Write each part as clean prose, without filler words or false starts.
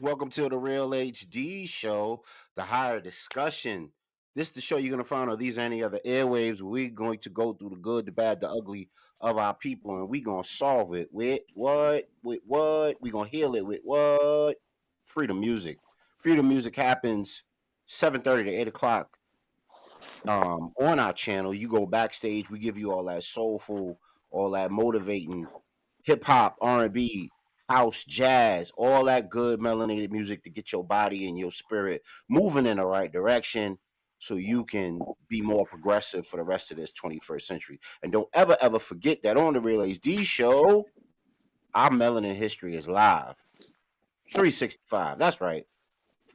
Welcome to the Real HD Show, the higher discussion. This is the show you're going to find on these or any other airwaves. We're going to go through the good, the bad, the ugly of our people, and we're going to solve it with what? With what? We're going to heal it with what? Freedom music. Freedom music happens 7:30 to 8 o'clock on our channel. You go backstage. We give you all that soulful, all that motivating hip hop, R&B, house, jazz, all that good melanated music to get your body and your spirit moving in the right direction so you can be more progressive for the rest of this 21st century. And don't ever forget that on the Real HD Show, our melanin history is live. 365. That's right.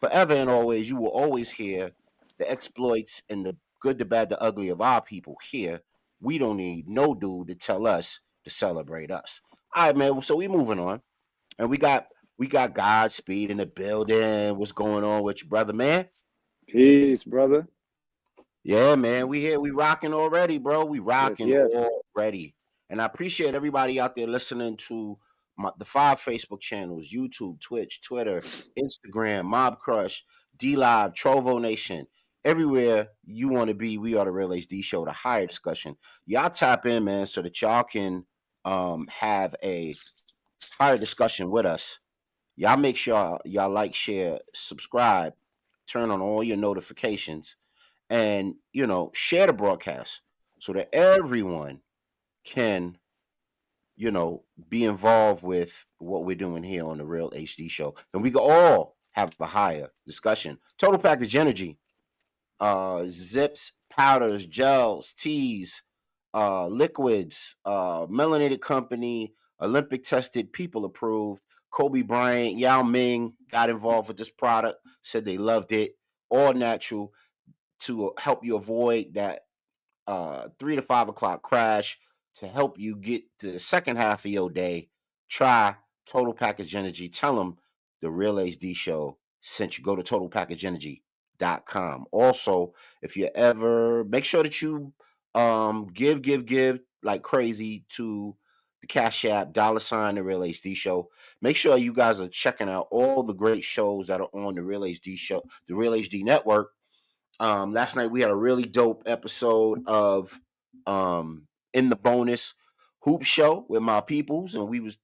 Forever and always, you will always hear the exploits and the good, the bad, the ugly of our people here. We don't need no dude to tell us to celebrate us. All right, man. So we moving on, and we got Godspeed in the building. What's going on with you, brother, man? Peace, brother. Yeah, man. We here. We rocking already, bro. We Yes, rocking yes. already, and I appreciate everybody out there listening to the 5 Facebook channels: YouTube, Twitch, Twitter, Instagram, Mob Crush, D Live, Trovo Nation. Everywhere you want to be, we are the Real HD Show, the higher discussion. Y'all tap in, man, so that y'all can have a higher discussion with us. Y'all make sure y'all like, share, subscribe, turn on all your notifications, and share the broadcast so that everyone can be involved with what we're doing here on the Real HD Show, and we can all have a higher discussion. Total Package Energy, zips, powders, gels, teas, liquids, melanated company, Olympic tested, people approved. Kobe Bryant, Yao Ming got involved with this product, said they loved it. All natural to help you avoid that 3 to 5 o'clock crash. To help you get to the second half of your day, try Total Package Energy. Tell them the Real HD Show sent you. Go to totalpackageenergy.com. Also, if you ever make sure that you give like crazy to the Cash App, $ the Real HD Show. Make sure you guys are checking out all the great shows that are on the Real HD Show, the Real HD Network. Last night we had a really dope episode of in the bonus hoop show with my peoples, and we was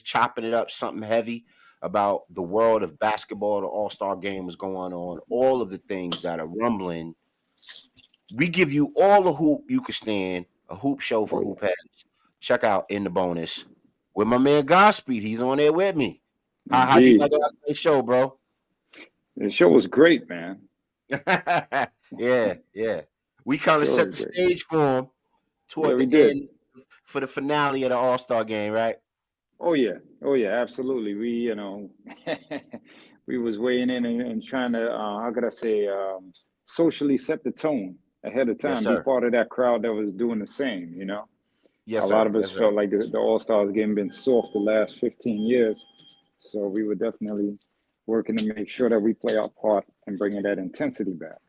chopping it up, something heavy about the world of basketball. The All-Star game was going on, all of the things that are rumbling. We give you all the hoop you can stand, a hoop show for Oh, hoop yeah. heads. Check out in the bonus with my man Godspeed. He's on there with me. How'd you like Indeed. last night's show, bro? The show was great, man. Yeah. We kind of Show set was the great. stage for him Yeah, toward we the did. end for the finale of the All Star game, right? Oh yeah. Oh yeah, absolutely. We was weighing in and trying to how could I say socially set the tone ahead of Yes, time, be sir. part of that crowd that was doing the same. A Yes, lot sir. of us Yes, sir. felt like the All-Stars game been soft the last 15 years. So we were definitely working to make sure that we play our part and bringing that intensity back.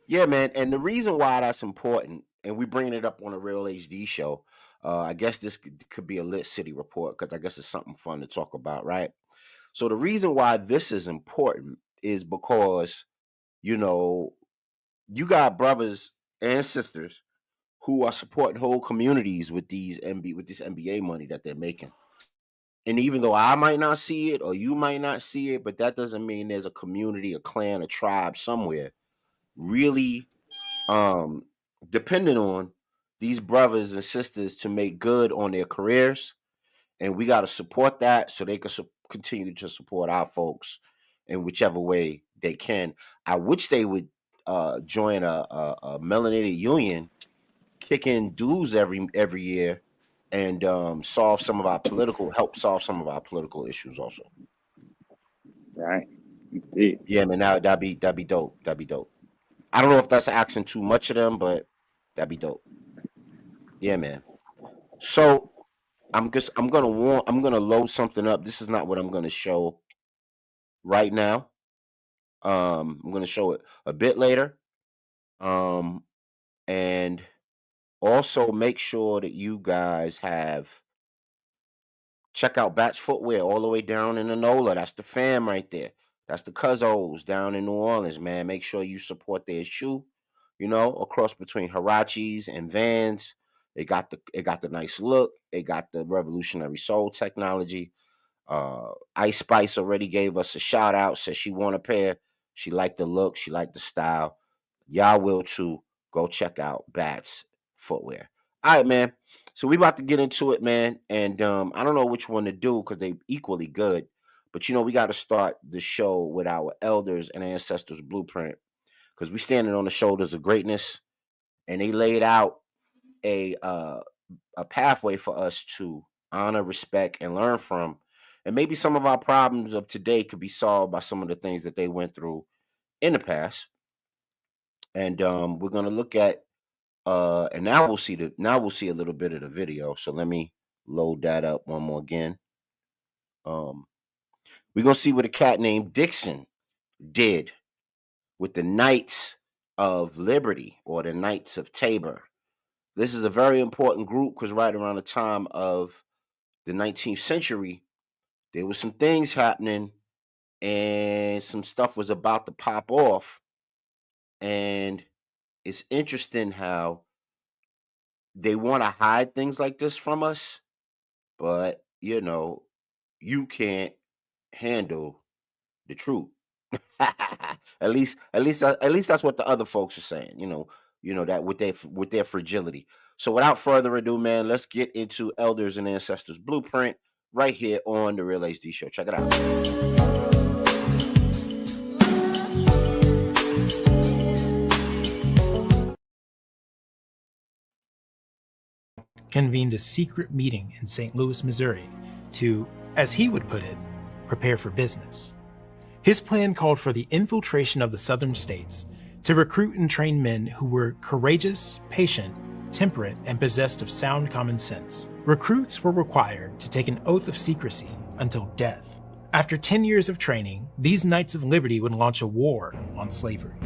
Yeah, man. And the reason why that's important, and we bringing it up on a Real HD Show, I guess this could be a lit city report because I guess it's something fun to talk about, right? So the reason why this is important is because you know you got brothers and sisters who are supporting whole communities with this NBA money that they're making. And even though I might not see it or you might not see it, but that doesn't mean there's a community, a clan, a tribe somewhere really um depending on these brothers and sisters to make good on their careers, and we got to support that so they can continue to support our folks in whichever way they can. I wish they would join a melanated union, kick in dues every year, and help solve some of our political issues also. Right. Indeed. Yeah, man, that'd be dope. That'd be dope. I don't know if that's asking too much of them, but that'd be dope. Yeah, man. So I'm gonna load something up. This is not what I'm gonna show right now. I'm gonna show it a bit later. Um, and also make sure that you guys have Check out Bats Footwear all the way down in Enola. That's the fam right there. That's the Cuzzos down in New Orleans, man. Make sure you support their shoe. A cross between Hirachis and Vans. It got the nice look. It got the revolutionary sole technology. Ice Spice already gave us a shout out. Said she want a pair. She liked the look. She liked the style. Y'all will too. Go check out Bats Footwear. All right, man. So we about to get into it, man. And I don't know which one to do because they equally good. But we got to start the show with our elders and ancestors blueprint because we standing on the shoulders of greatness, and they laid out a pathway for us to honor, respect, and learn from. And maybe some of our problems of today could be solved by some of the things that they went through in the past. And we're gonna look at and now we'll see a little bit of the video. So let me load that up one more again. We're gonna see what a cat named Dixon did with the Knights of Liberty or the Knights of Tabor. This is a very important group because right around the time of the 19th century, there was some things happening and some stuff was about to pop off. And it's interesting how they want to hide things like this from us, but you can't handle the truth. At least that's what the other folks are saying. That with their fragility. So without further ado, man, let's get into Elders and Ancestors Blueprint right here on the Real HD Show. Check it out. Convened a secret meeting in St. Louis, Missouri to, as he would put it, prepare for business. His plan called for the infiltration of the southern states to recruit and train men who were courageous, patient, temperate, and possessed of sound common sense. Recruits were required to take an oath of secrecy until death. After 10 years of training, these Knights of Liberty would launch a war on slavery.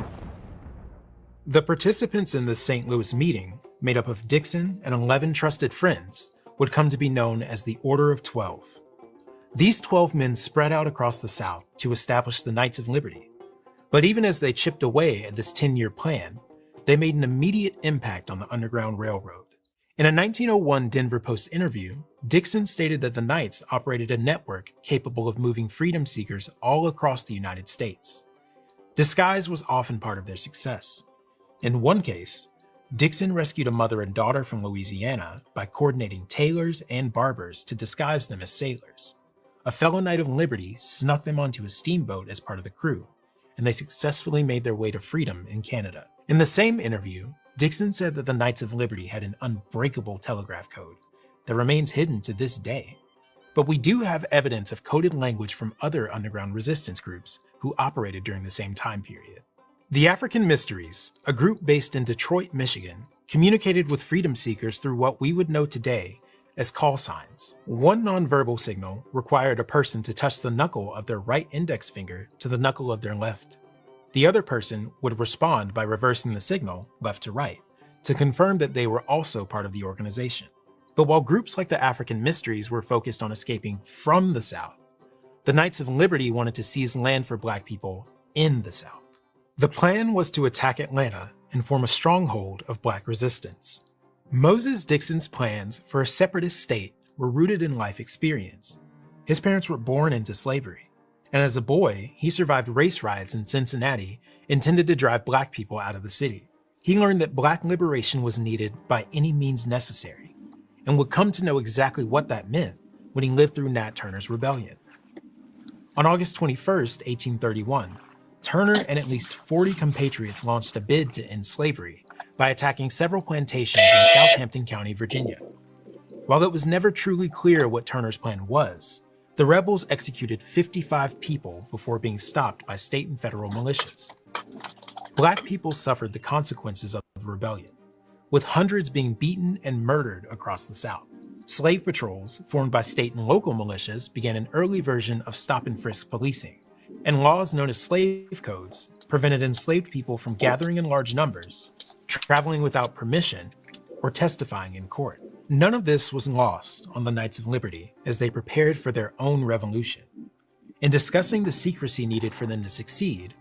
The participants in this St. Louis meeting, made up of Dixon and 11 trusted friends, would come to be known as the Order of 12. These 12 men spread out across the South to establish the Knights of Liberty. But even as they chipped away at this 10-year plan, they made an immediate impact on the Underground Railroad. In a 1901 Denver Post interview, Dixon stated that the Knights operated a network capable of moving freedom seekers all across the United States. Disguise was often part of their success. In one case, Dixon rescued a mother and daughter from Louisiana by coordinating tailors and barbers to disguise them as sailors. A fellow Knight of Liberty snuck them onto a steamboat as part of the crew, and they successfully made their way to freedom in Canada. In the same interview, Dixon said that the Knights of Liberty had an unbreakable telegraph code that remains hidden to this day. But we do have evidence of coded language from other underground resistance groups who operated during the same time period. The African Mysteries, a group based in Detroit, Michigan, communicated with freedom seekers through what we would know today as call signs. One nonverbal signal required a person to touch the knuckle of their right index finger to the knuckle of their left. The other person would respond by reversing the signal left to right to confirm that they were also part of the organization. But while groups like the African Mysteries were focused on escaping from the South, the Knights of Liberty wanted to seize land for Black people in the South. The plan was to attack Atlanta and form a stronghold of Black resistance. Moses Dixon's plans for a separatist state were rooted in life experience. His parents were born into slavery, and as a boy, he survived race riots in Cincinnati intended to drive Black people out of the city. He learned that Black liberation was needed by any means necessary, and would come to know exactly what that meant when he lived through Nat Turner's rebellion. On August 21st, 1831, Turner and at least 40 compatriots launched a bid to end slavery by attacking several plantations in Southampton County, Virginia. While it was never truly clear what Turner's plan was, the rebels executed 55 people before being stopped by state and federal militias. Black people suffered the consequences of the rebellion, with hundreds being beaten and murdered across the South. Slave patrols, formed by state and local militias, began an early version of stop and frisk policing, and laws known as slave codes prevented enslaved people from gathering in large numbers, traveling without permission, or testifying in court. None of this was lost on the Knights of Liberty as they prepared for their own revolution. In discussing the secrecy needed for them to succeed,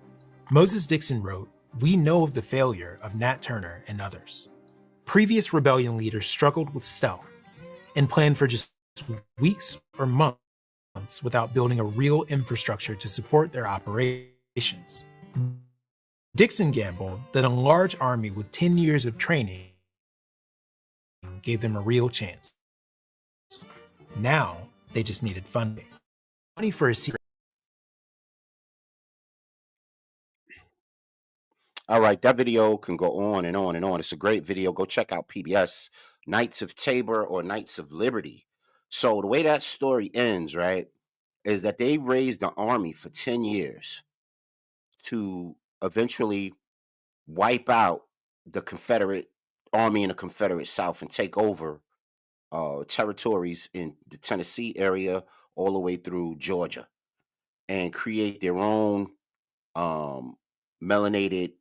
Moses Dixon wrote, "We know of the failure of Nat Turner and others. Previous rebellion leaders struggled with stealth and planned for just weeks or months without building a real infrastructure to support their operations. Dixon gambled that a large army with 10 years of training gave them a real chance. Now, they just needed funding. Money for a secret." All right, that video can go on and on and on. It's a great video. Go check out PBS, Knights of Tabor or Knights of Liberty. So the way that story ends, right, is that they raised an army for 10 years to eventually wipe out the Confederate Army in the Confederate South and take over territories in the Tennessee area all the way through Georgia and create their own melanated,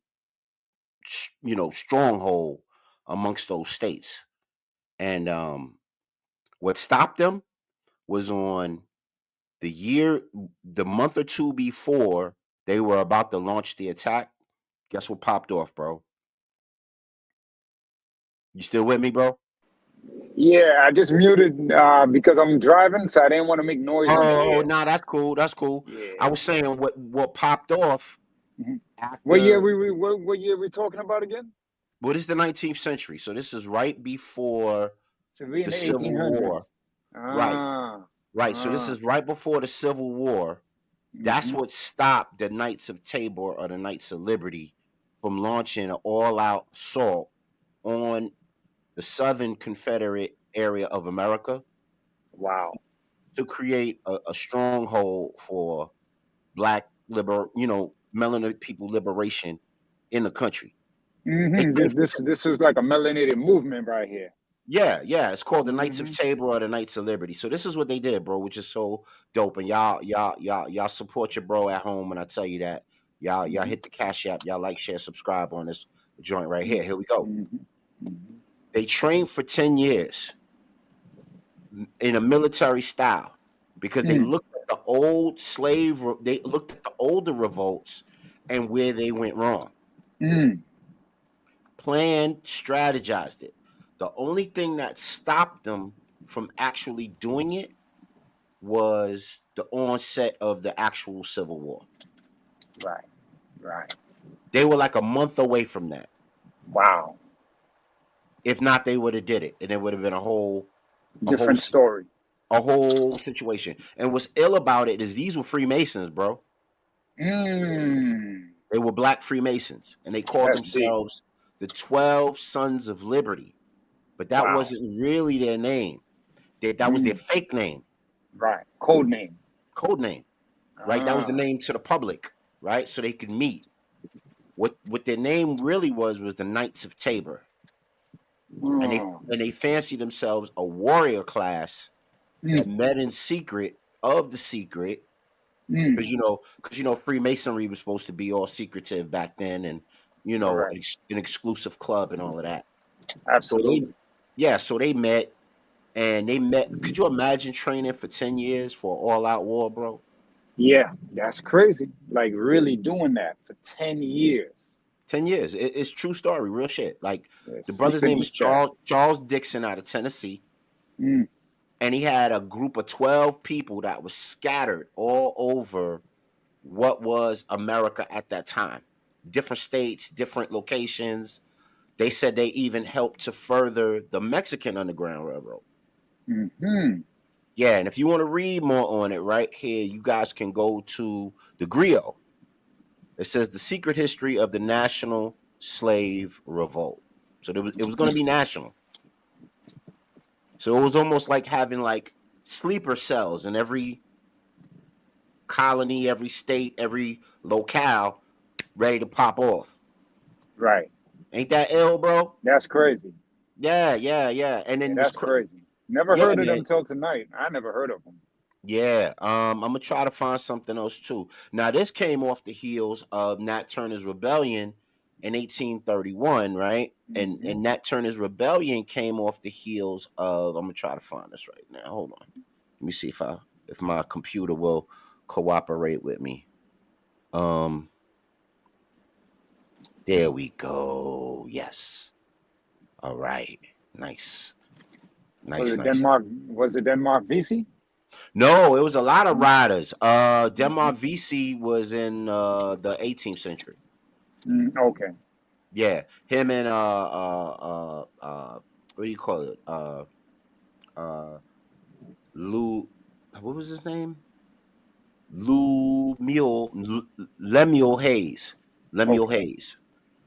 stronghold amongst those states. And what stopped them was on the month or two before they were about to launch the attack. Guess what popped off, bro? You still with me, bro? Yeah, I just muted because I'm driving, so I didn't want to make noise on the Oh, air. nah, that's cool. That's cool. Yeah. I was saying what popped off after. What year what year we talking about again? Well, this is the 19th century, so this is right before So we in the the Civil 1800s. War. Right. So this is right before the Civil War. That's what stopped the Knights of Tabor or the Knights of Liberty from launching an all-out assault on the Southern Confederate area of America. Wow. To create a stronghold for Black melanated people liberation in the country. This was like a melanated movement right here. Yeah. It's called the Knights of Tabor or the Knights of Liberty. So this is what they did, bro, which is so dope. And y'all support your bro at home. And I tell you that y'all hit the Cash App, y'all like, share, subscribe on this joint right here. Here we go. They trained for 10 years in a military style because they looked at the old they looked at the older revolts and where they went wrong. Planned, strategized it. The only thing that stopped them from actually doing it was the onset of the actual Civil War. Right. They were like a month away from that. Wow. If not, they would have did it, and it would have been a whole story. A whole situation. And what's ill about it is these were Freemasons, bro. They were Black Freemasons, and they called themselves the 12 Sons of Liberty. But that wasn't really their name. That was their fake name. Right. Code name. Right. That was the name to the public, right? So they could meet. What their name really was the Knights of Tabor. And they fancied themselves a warrior class that met in secret of the secret. Because Freemasonry was supposed to be all secretive back then, and an exclusive club and all of that. Absolutely. So they met, Could you imagine training for 10 years for an all-out war, bro? Yeah, that's crazy. Like really doing that for 10 years. 10 years. It's true story, real shit. Like the brother's name is Charles Dixon out of Tennessee. And he had a group of 12 people that was scattered all over what was America at that time. Different states, different locations. They said they even helped to further the Mexican Underground Railroad. Yeah, and if you want to read more on it, right here, you guys can go to the Griot. It says The Secret History of the National Slave Revolt. So it was going to be national. So it was almost like having like sleeper cells in every colony, every state, every locale ready to pop off. Right. Ain't that ill, bro? That's crazy. Yeah. And then that's crazy. Never heard of them until tonight. I never heard of them. Yeah. I'm gonna try to find something else too. Now this came off the heels of Nat Turner's rebellion in 1831, right? And Nat Turner's rebellion came off the heels of. I'm gonna try to find this right now. Hold on. Let me see if my computer will cooperate with me. There we go. Yes. All right. Nice. Was it Nice. Denmark? Was it Denmark VC? No, it was a lot of riders. Denmark VC was in the 18th century. Okay. Yeah, him and what do you call it? Lou, what was his name? Lemuel Hayes. Lemuel Okay. Hayes.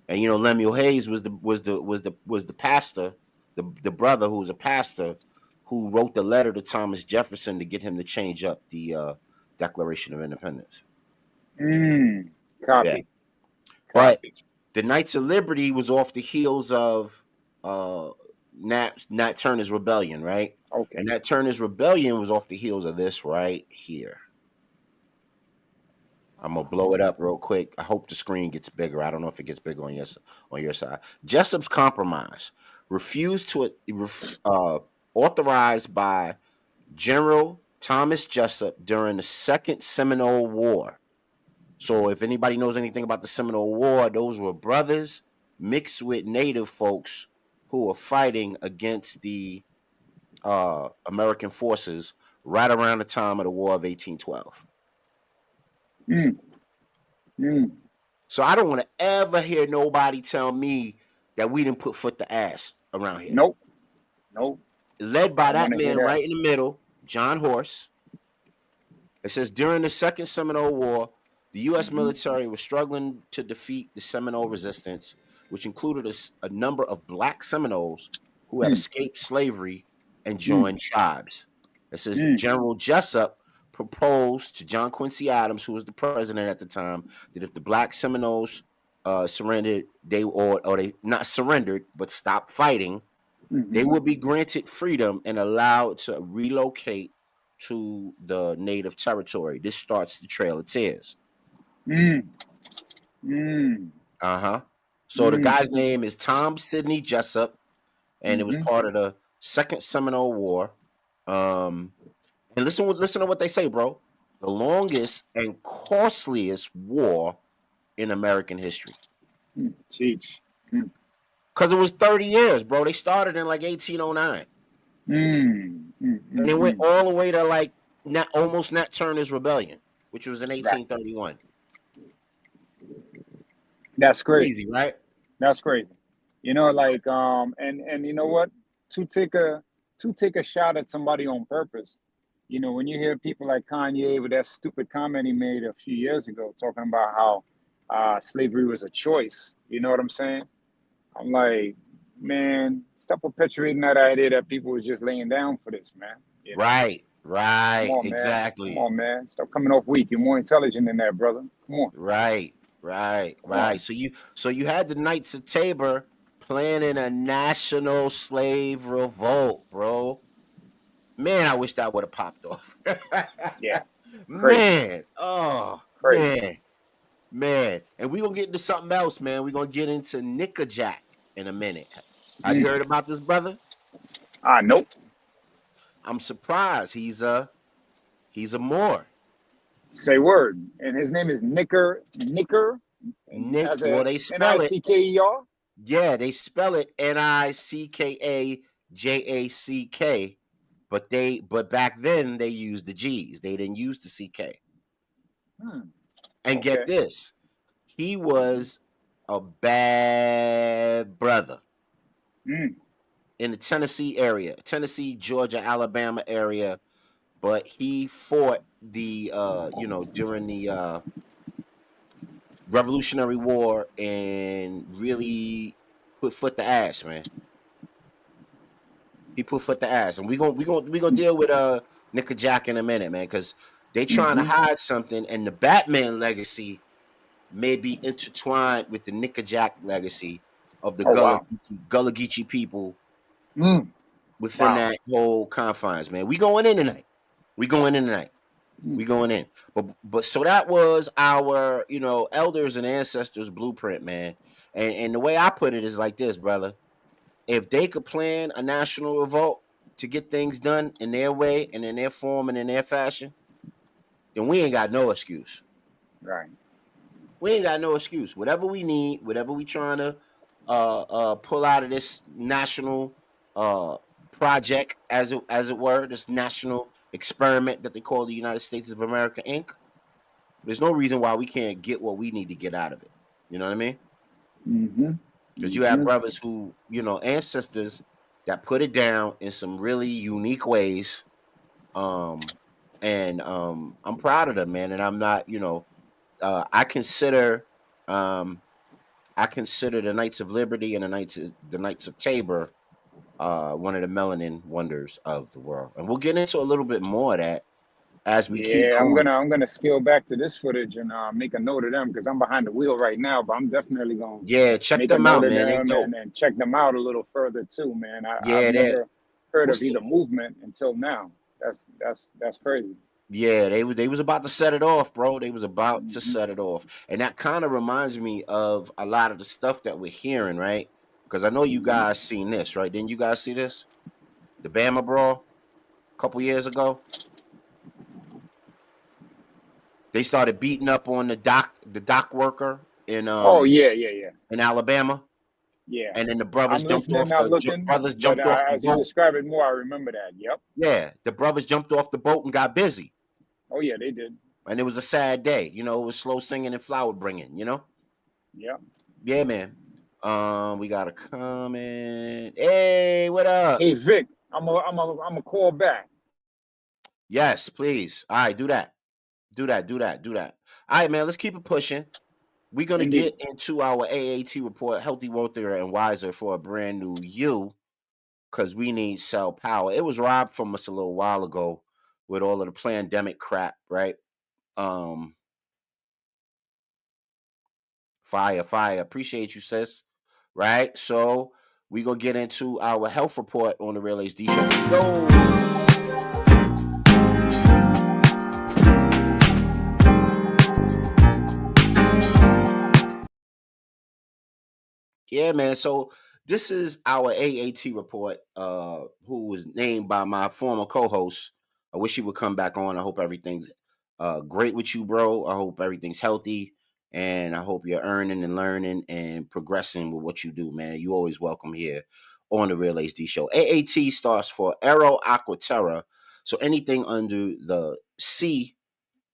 And you know, Lemuel Hayes was the pastor, the brother who was a pastor who wrote the letter to Thomas Jefferson to get him to change up the Declaration of Independence. Yeah. Copy. But the Knights of Liberty was off the heels of Nat Turner's rebellion, right? Okay. And Nat Turner's rebellion was off the heels of this right here. I'm gonna blow it up real quick. I hope the screen gets bigger. I don't know if it gets bigger on your side. Jessup's Compromise, refused to authorized by General Thomas Jessup during the Second Seminole War. So if anybody knows anything about the Seminole War, those were brothers mixed with native folks who were fighting against the American forces right around the time of the War of 1812. So I don't want to ever hear nobody tell me that we didn't put foot to ass around here. Nope. Led by that man right in the middle, John Horse. It says during the Second Seminole War, the U.S. military was struggling to defeat the Seminole resistance, which included a number of black Seminoles who had escaped slavery and joined tribes. It says General Jessup proposed to John Quincy Adams, who was the president at the time, that if the black Seminoles surrendered, they not surrendered but stopped fighting, they would be granted freedom and allowed to relocate to the native territory. This starts the Trail of Tears. So the guy's name is Tom Sidney Jessup, and it was part of the Second Seminole War. And listen to what they say, bro. The longest and costliest war in American history. Teach. Because it was 30 years, bro. They started in like 1809. And they went all the way to like almost Nat Turner's rebellion, which was in 1831. That's crazy, right? That's crazy. You know, like and you know what? To take a shot at somebody on purpose. You know, when you hear people like Kanye with that stupid comment he made a few years ago talking about how slavery was a choice, you know what I'm saying? I'm like, man, stop perpetuating that idea that people was just laying down for this, man. You know? Right, Come on, exactly. Man. Come on, man. Stop coming off weak. You're more intelligent than that, brother. Come on. Right. So you had the Knights of Tabor planning a national slave revolt, bro. Man, I wish that would have popped off. Yeah. Man. Oh, crazy. Man. And we're going to get into something else, man. We're going to get into Nickajack in a minute. Have you heard about this, brother? Nope. I'm surprised. He's a Moor. Say word. And his name is Nicker. Well, they spell it Nickejack. Yeah, they spell it Nickajack. But back then they used the G's. They didn't use the CK. And get this, he was a bad brother in the Tennessee area, Tennessee, Georgia, Alabama area. But he fought the during the Revolutionary War and really put foot to ass, man. He put foot to ass, and we gonna deal with Nickajack in a minute, man, because they trying to hide something, and the Batman legacy may be intertwined with the Nickajack legacy of the Gullah Geechee people within that whole confines, man. We going in tonight. We going in. But so that was our, elders and ancestors' blueprint, man. And the way I put it is like this, brother. If they could plan a national revolt to get things done in their way and in their form and in their fashion, then we ain't got no excuse. Right. We ain't got no excuse. Whatever we need, whatever we trying to pull out of this national uh project, as it were, this national experiment that they call the United States of America Inc. There's no reason why we can't get what we need to get out of it. You know what I mean? Mm-hmm. Because you have Mm-hmm. brothers who, ancestors that put it down in some really unique ways. And I'm proud of them, man. And I'm not, I consider um the Knights of Liberty and the Knights of Tabor one of the melanin wonders of the world. And we'll get into a little bit more of that as we keep Yeah, going. I'm gonna scale back to this footage and make a note of them because I'm behind the wheel right now. But I'm definitely gonna Yeah, check make a them note out, of man. They them dope. and check them out a little further too, man. I've Yeah, they never heard of what's either the movement until now. That's crazy. Yeah, they was about to set it off, bro. They was about to Hmm. set it off. And that kind of reminds me of a lot of the stuff that we're hearing, right? Because I know you Hmm. guys seen this, right? Didn't you guys see this? The Bama brawl a couple years ago. They started beating up on the dock worker Oh yeah. in Alabama, Yeah. and then the I'm brothers jumped listening, off not the looking, brothers but jumped off the as you boat. describe it more, I remember that. Yep. Yeah, the brothers jumped off the boat and got busy, Oh yeah, they did. and it was a sad day. It was slow singing and flower bringing. Yep. Yeah, man. We got a comment. Hey, what up? Hey Vic, I'm a call back. Yes, please. All right, do that. Do that. Do that. Do that. All right, man. Let's keep it pushing. We're gonna Indeed. get into our AAT report, healthy, wealthier, and wiser for a brand new you, because we need cell power. It was robbed from us a little while ago with all of the pandemic crap, right? Um, fire. Appreciate you, sis. Right. So we gonna get into our health report on the Real HD show. Go. Yeah, man. So this is our AAT report, who was named by my former co-host. I wish he would come back on. I hope everything's great with you, bro. I hope everything's healthy, and I hope you're earning and learning and progressing with what you do, man. You always welcome here on the Real HD Show. AAT starts for Aero Aqua Terra. So anything under the sea,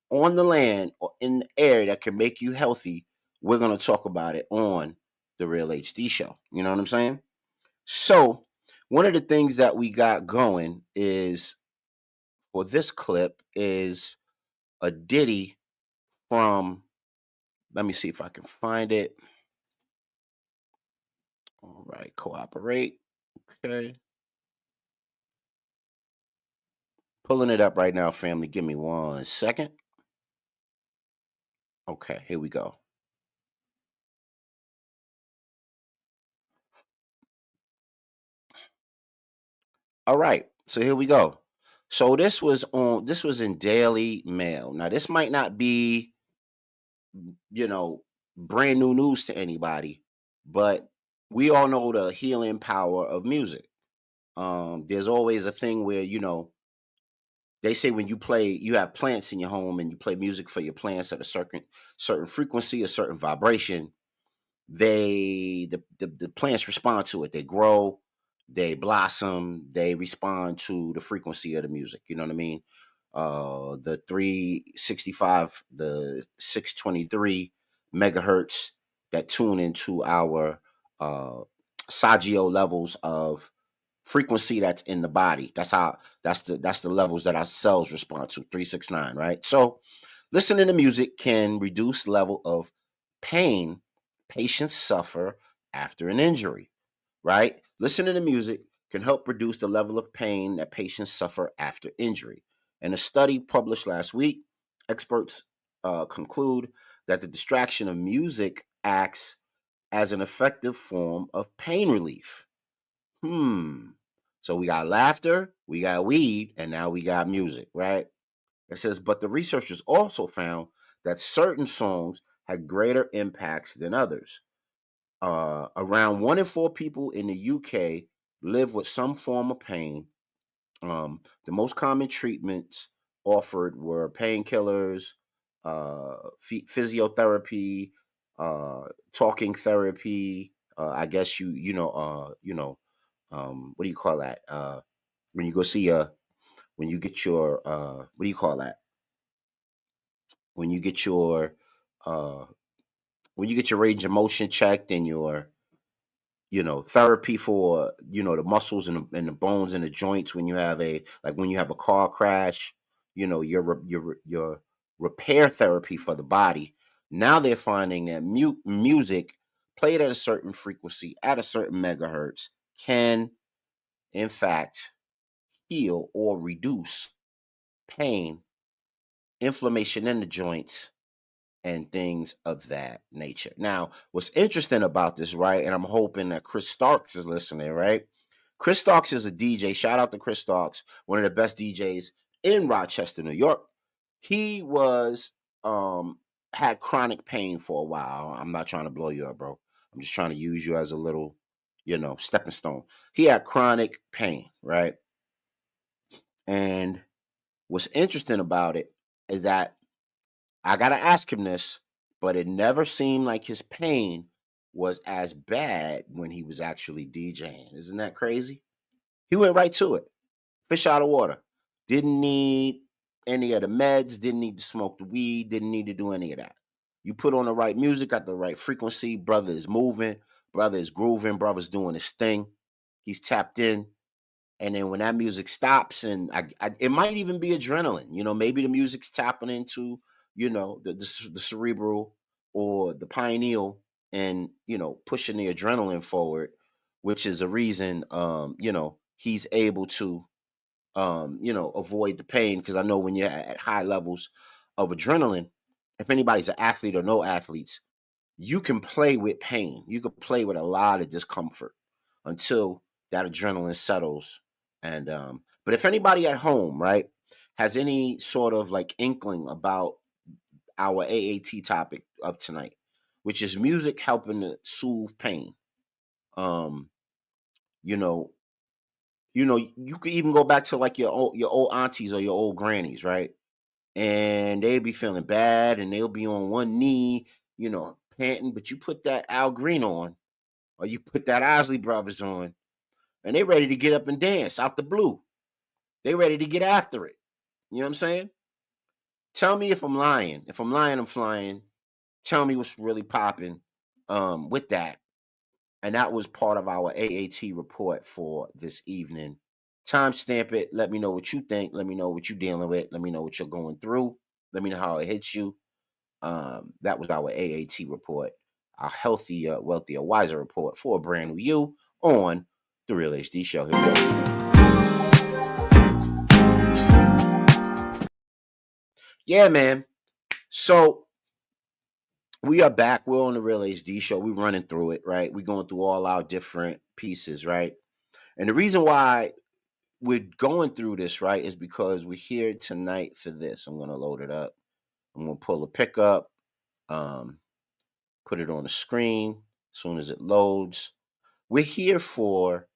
on the land, or in the air that can make you healthy, we're gonna talk about it on the Real HD Show. You know what I'm saying? So, one of the things that we got going is for this clip is a ditty from. Let me see if I can find it. All right, cooperate. Okay, pulling it up right now, family. Give me 1 second. Okay, here we go. All right, so here we go. So this was in Daily Mail. Now this might not be, you know, brand new news to anybody, but we all know the healing power of music. There's always a thing where, they say when you have plants in your home and you play music for your plants at a certain frequency, a certain vibration, the plants respond to it. They grow, they blossom, they respond to the frequency of the music. You know what I mean? The 365, the 623 megahertz that tune into our saggio levels of frequency that's in the body. That's the levels that our cells respond to. 369, right? So listening to music can reduce level of pain patients suffer after an injury, right? Listening to music can help reduce the level of pain that patients suffer after injury. In a study published last week, experts conclude that the distraction of music acts as an effective form of pain relief. So we got laughter, we got weed, and now we got music, right? It says, but the researchers also found that certain songs had greater impacts than others. Around 1 in 4 people in the UK live with some form of pain. The most common treatments offered were painkillers, physiotherapy, talking therapy. I guess what do you call that? When you go see when you get your what do you call that? When you get your uh, when you get your range of motion checked and your therapy for the muscles and the bones and the joints when you have a car crash, your repair therapy for the body. Now they're finding that music played at a certain frequency at a certain megahertz can in fact heal or reduce pain, inflammation in the joints, and things of that nature. Now, what's interesting about this, right? And I'm hoping that Chris Starks is listening, right? Chris Starks is a DJ. Shout out to Chris Starks, one of the best DJs in Rochester, New York. He was had chronic pain for a while. I'm not trying to blow you up, bro. I'm just trying to use you as a little, stepping stone. He had chronic pain, right? And what's interesting about it is that I got to ask him this, but it never seemed like his pain was as bad when he was actually DJing. Isn't that crazy? He went right to it. Fish out of water. Didn't need any of the meds, didn't need to smoke the weed, didn't need to do any of that. You put on the right music at the right frequency, brother is moving, brother is grooving, brother's doing his thing. He's tapped in. And then when that music stops, and it might even be adrenaline, maybe the music's tapping into, the cerebral or the pineal, and pushing the adrenaline forward, which is a reason, he's able to, avoid the pain. Because I know when you're at high levels of adrenaline, if anybody's an athlete or no athletes, you can play with pain. You can play with a lot of discomfort until that adrenaline settles. And but if anybody at home, right, has any sort of like inkling about our AAT topic of tonight, which is music helping to soothe pain, um, you know, you could even go back to like your old aunties or your old grannies, right? And they'd be feeling bad and they'll be on one knee, panting. But you put that Al Green on, or you put that Isley Brothers on, and they ready to get up and dance out the blue. They ready to get after it. You know what I'm saying? Tell me if I'm lying. If I'm lying, I'm flying. Tell me what's really popping with that. And that was part of our AAT report for this evening. Timestamp it. Let me know what you think. Let me know what you're dealing with. Let me know what you're going through. Let me know how it hits you. That was our AAT report, our healthier, wealthier, wiser report for a brand new you on the Real HD Show. Here we go. Yeah, man. So we are back. We're on the Real HD Show. We're running through it, right? We're going through all our different pieces, right? And the reason why we're going through this, right, is because we're here tonight for this. I'm going to load it up. I'm going to pull a pickup, put it on the screen as soon as it loads. We're here for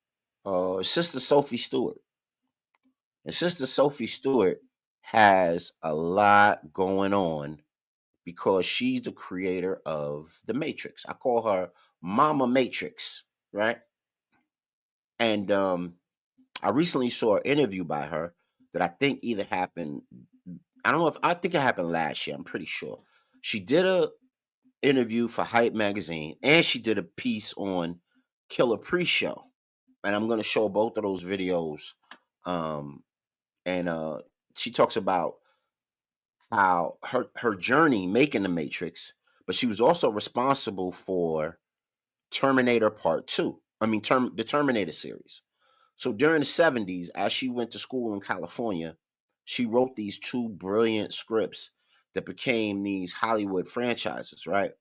Sister Sophie Stewart. And Sister Sophie Stewart has a lot going on because she's the creator of The Matrix. I call her Mama Matrix, right? And I recently saw an interview by her that I think either happened, I think it happened last year, I'm pretty sure. She did a interview for Hype magazine, and she did a piece on Killer Pre-Show. And I'm going to show both of those videos. And she talks about how her journey making the Matrix, but she was also responsible for Terminator Part 2. I mean, the Terminator series. So during the 70s, as she went to school in California, she wrote these two brilliant scripts that became these Hollywood franchises, right?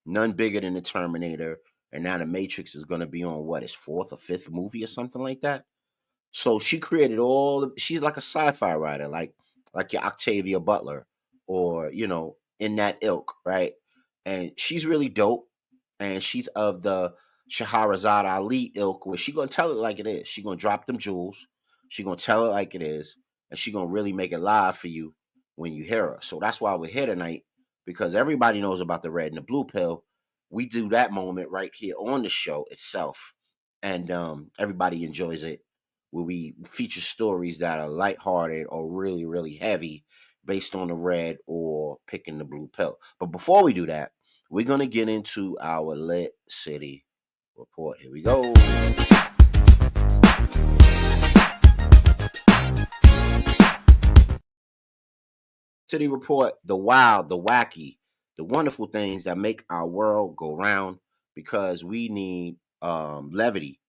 None bigger than the Terminator. And now the Matrix is going to be on what, his fourth or fifth movie or something like that. So she created she's like a sci-fi writer, like your Octavia Butler, or in that ilk, right? And she's really dope. and she's of the Shahrazad Ali ilk, where she gonna tell it like it is. She gonna drop them jewels. She gonna tell it like it is, and she gonna really make it live for you when you hear her. So that's why we're here tonight, because everybody knows about the red and the blue pill. We do that moment right here on the show itself, and everybody enjoys it. Where we feature stories that are lighthearted or really, really heavy, based on the red or picking the blue pill. But before we do that, we're going to get into our Lit City report. Here we go. City report: the wild, the wacky, the wonderful things that make our world go round, because we need levity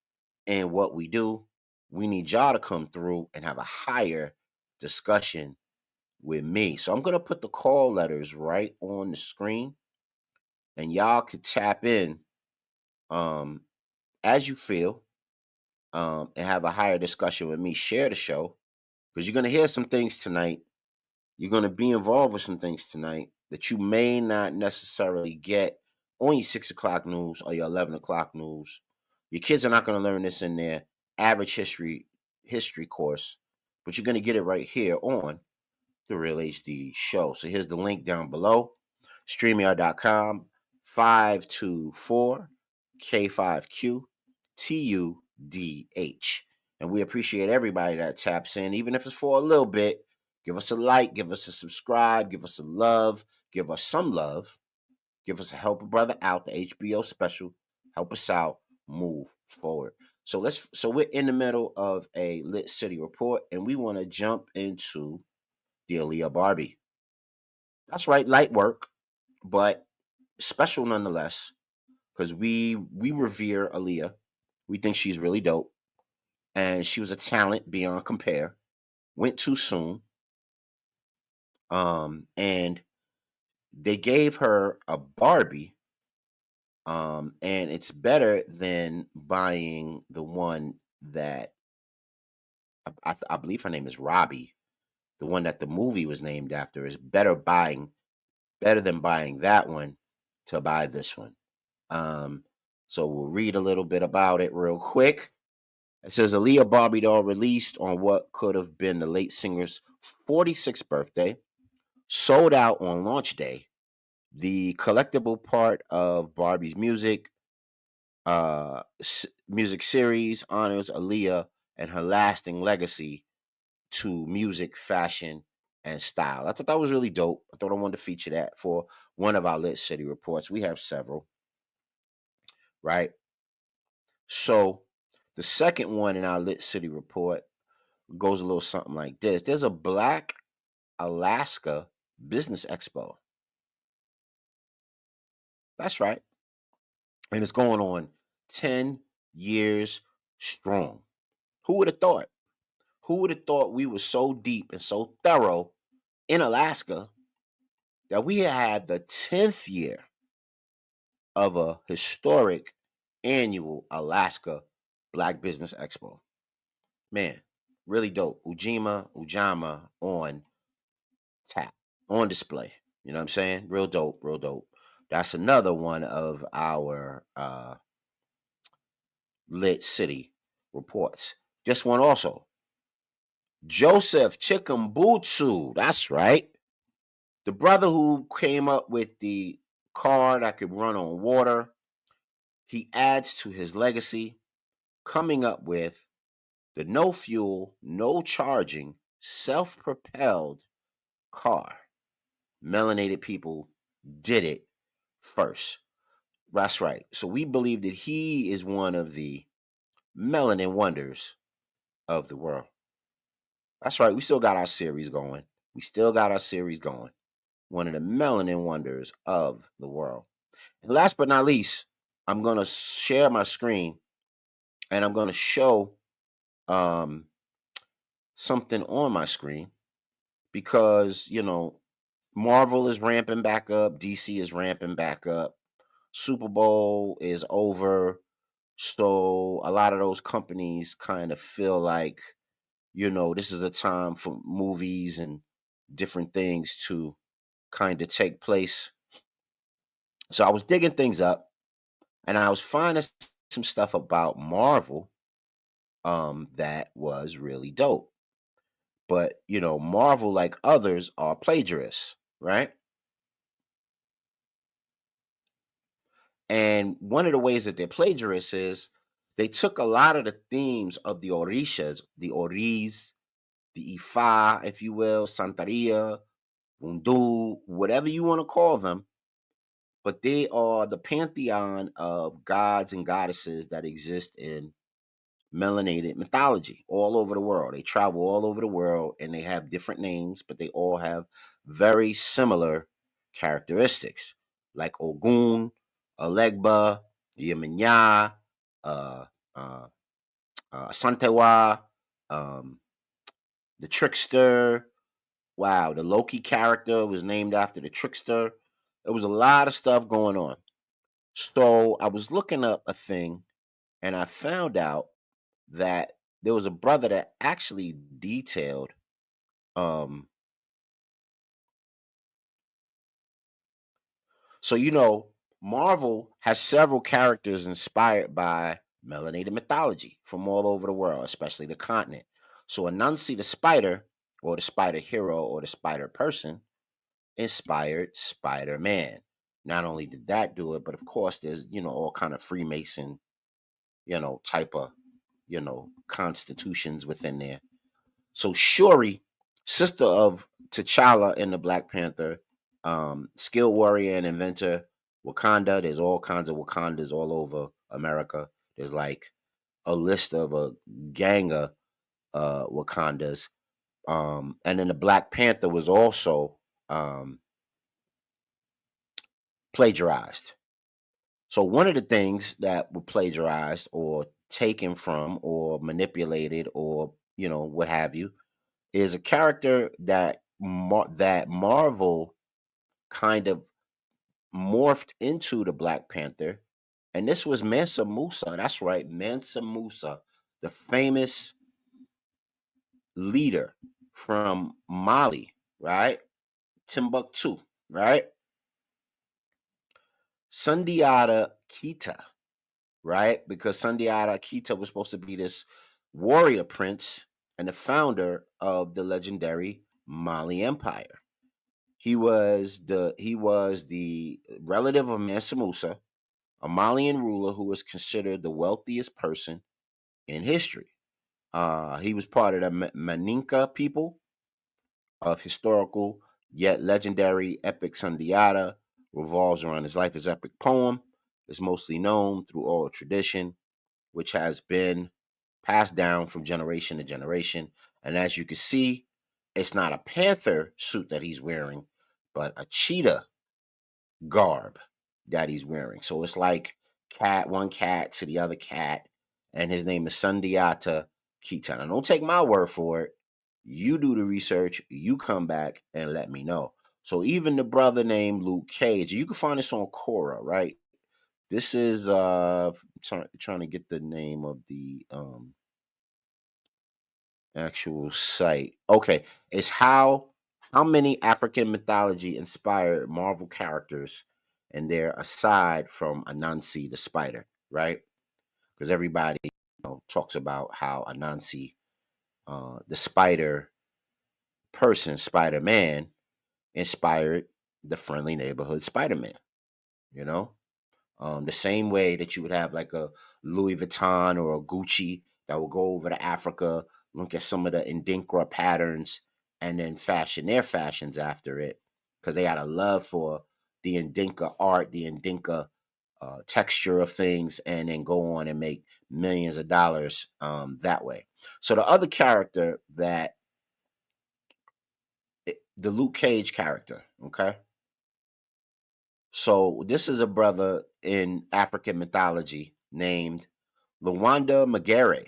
in what we do. We need y'all to come through and have a higher discussion with me. So I'm going to put the call letters right on the screen, and y'all could tap in um, as you feel, and have a higher discussion with me. Share the show, because you're going to hear some things tonight. You're going to be involved with some things tonight that you may not necessarily get on your 6 o'clock news or your 11 o'clock news. Your kids are not going to learn this in their average history course, but you're going to get it right here on the Real HD Show. So here's the link down below: StreamYard.com 524 K5QTUDH. And we appreciate everybody that taps in, even if it's for a little bit. Give us a like, give us a subscribe, give us a love, give us some love, give us a help a brother out, the HBO special. Help us out, move forward. So we're in the middle of a Lit City report, and we want to jump into the Aaliyah Barbie. That's right, light work, but special nonetheless, because we revere Aaliyah. We think she's really dope, and she was a talent beyond compare. Went too soon, and they gave her a Barbie, and it's better than buying the one that I believe her name is Robbie, the one that the movie was named after. Is better than buying that one to buy this one. So we'll read a little bit about it real quick. It says Aaliyah Barbie doll released on what could have been the late singer's 46th birthday, sold out on launch day. The collectible part of Barbie's music series honors Aaliyah and her lasting legacy to music, fashion, and style. I thought that was really dope. I thought I wanted to feature that for one of our Lit City reports. We have several, right? So the second one in our Lit City report goes a little something like this. There's a Black Alaska Business Expo. That's right. And it's going on 10 years strong. Who would have thought? Who would have thought we were so deep and so thorough in Alaska that we had the 10th year of a historic annual Alaska Black Business Expo? Man, really dope. Ujama on tap, on display. You know what I'm saying? Real dope, real dope. That's another one of our Lit City reports. This one also. Joseph Chikumbutsu. That's right. The brother who came up with the car that could run on water. He adds to his legacy, coming up with the no fuel, no charging, self propelled car. Melanated people did it first. That's right. So we believe that he is one of the melanin wonders of the world. That's right. We still got our series going. We still got our series going. One of the melanin wonders of the world. And last but not least, I'm going to share my screen, and I'm going to show something on my screen, because, Marvel is ramping back up. DC is ramping back up. Super Bowl is over. So a lot of those companies kind of feel like, this is a time for movies and different things to kind of take place. So I was digging things up, And I was finding some stuff about Marvel that was really dope. But Marvel, like others, are plagiarists, right? And one of the ways that they're plagiarists is they took a lot of the themes of the Orishas, the Oris, the Ifa, if you will, Santeria, Undu, whatever you want to call them, but they are the pantheon of gods and goddesses that exist in melanated mythology all over the world. They travel all over the world and they have different names, but they all have very similar characteristics, like Ogun, Alegba, Yemenya, uh, uh, Santewa, um, the trickster. Wow, the Loki character was named after the trickster. There was a lot of stuff going on. So I was looking up a thing and I found out that there was a brother that actually detailed um so Marvel has several characters inspired by melanated mythology from all over the world, especially the continent. So Anansi the spider, or the spider hero, or the spider person, inspired Spider-Man. Not only did that do it, but of course there's all kind of Freemason type of constitutions within there. So Shuri, sister of T'Challa in the Black Panther, skilled warrior and inventor, Wakanda. There's all kinds of Wakandas all over America. There's like a list of a gang of Wakandas. And then the Black Panther was also plagiarized. So one of the things that were plagiarized or taken from or manipulated or what have you is a character that that Marvel kind of morphed into the Black Panther, and this was Mansa Musa. That's right, Mansa Musa, the famous leader from Mali, right? Timbuktu, right? Sundiata Keita, right? Because Sundiata Keita was supposed to be this warrior prince and the founder of the legendary Mali Empire. He was the relative of Mansa Musa, a Malian ruler who was considered the wealthiest person in history. He was part of the Maninka people of historical yet legendary epic Sundiata, revolves around his life. His epic poem is mostly known through oral tradition, which has been passed down from generation to generation. And as you can see, it's not a panther suit that he's wearing, but a cheetah garb that he's wearing. So it's like one cat to the other cat, and his name is Sundiata Keita. Now, don't take my word for it. You do the research, you come back and let me know. So even the brother named Luke Cage, you can find this on Quora, right? This is trying to get the name of the actual site. Okay, it's how many African mythology inspired Marvel characters and they're aside from Anansi the spider, right? Because everybody talks about how Anansi, the spider person, Spider Man, inspired the friendly neighborhood Spider Man. You know, the same way that you would have like a Louis Vuitton or a Gucci that will go over to Africa, look at some of the Indinkra patterns, and then fashion their fashions after it because they had a love for the Indinka art, the Indinka texture of things, and then go on and make millions of dollars that way. So the other character the Luke Cage character, okay? So this is a brother in African mythology named Luanda Magere.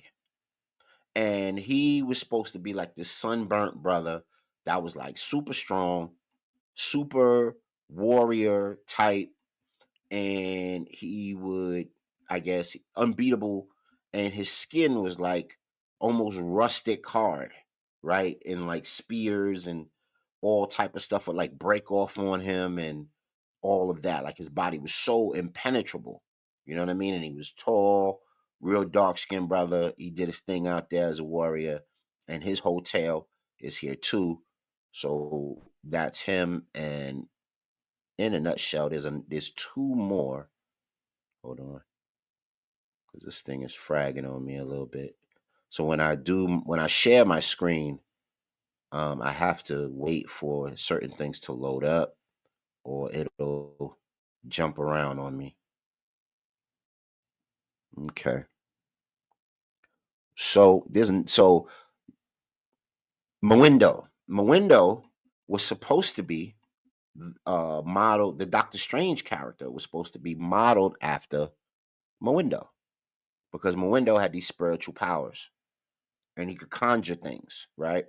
And he was supposed to be like this sunburnt brother that was like super strong, super warrior type. And he would, I guess, unbeatable. And his skin was like almost rustic hard, right? And like spears and all type of stuff would like break off on him and all of that. Like his body was so impenetrable, You know what I mean? And he was tall, real dark skinned brother. He did his thing out there as a warrior, and his hotel is here too. So that's him. And in a nutshell, there's two more. Hold on, because this thing is fragging on me a little bit. So when I share my screen, I have to wait for certain things to load up, or it'll jump around on me. Okay. So Mwindo was supposed to be modeled. The Doctor Strange character was supposed to be modeled after Mwindo, because Mwindo had these spiritual powers and he could conjure things, right?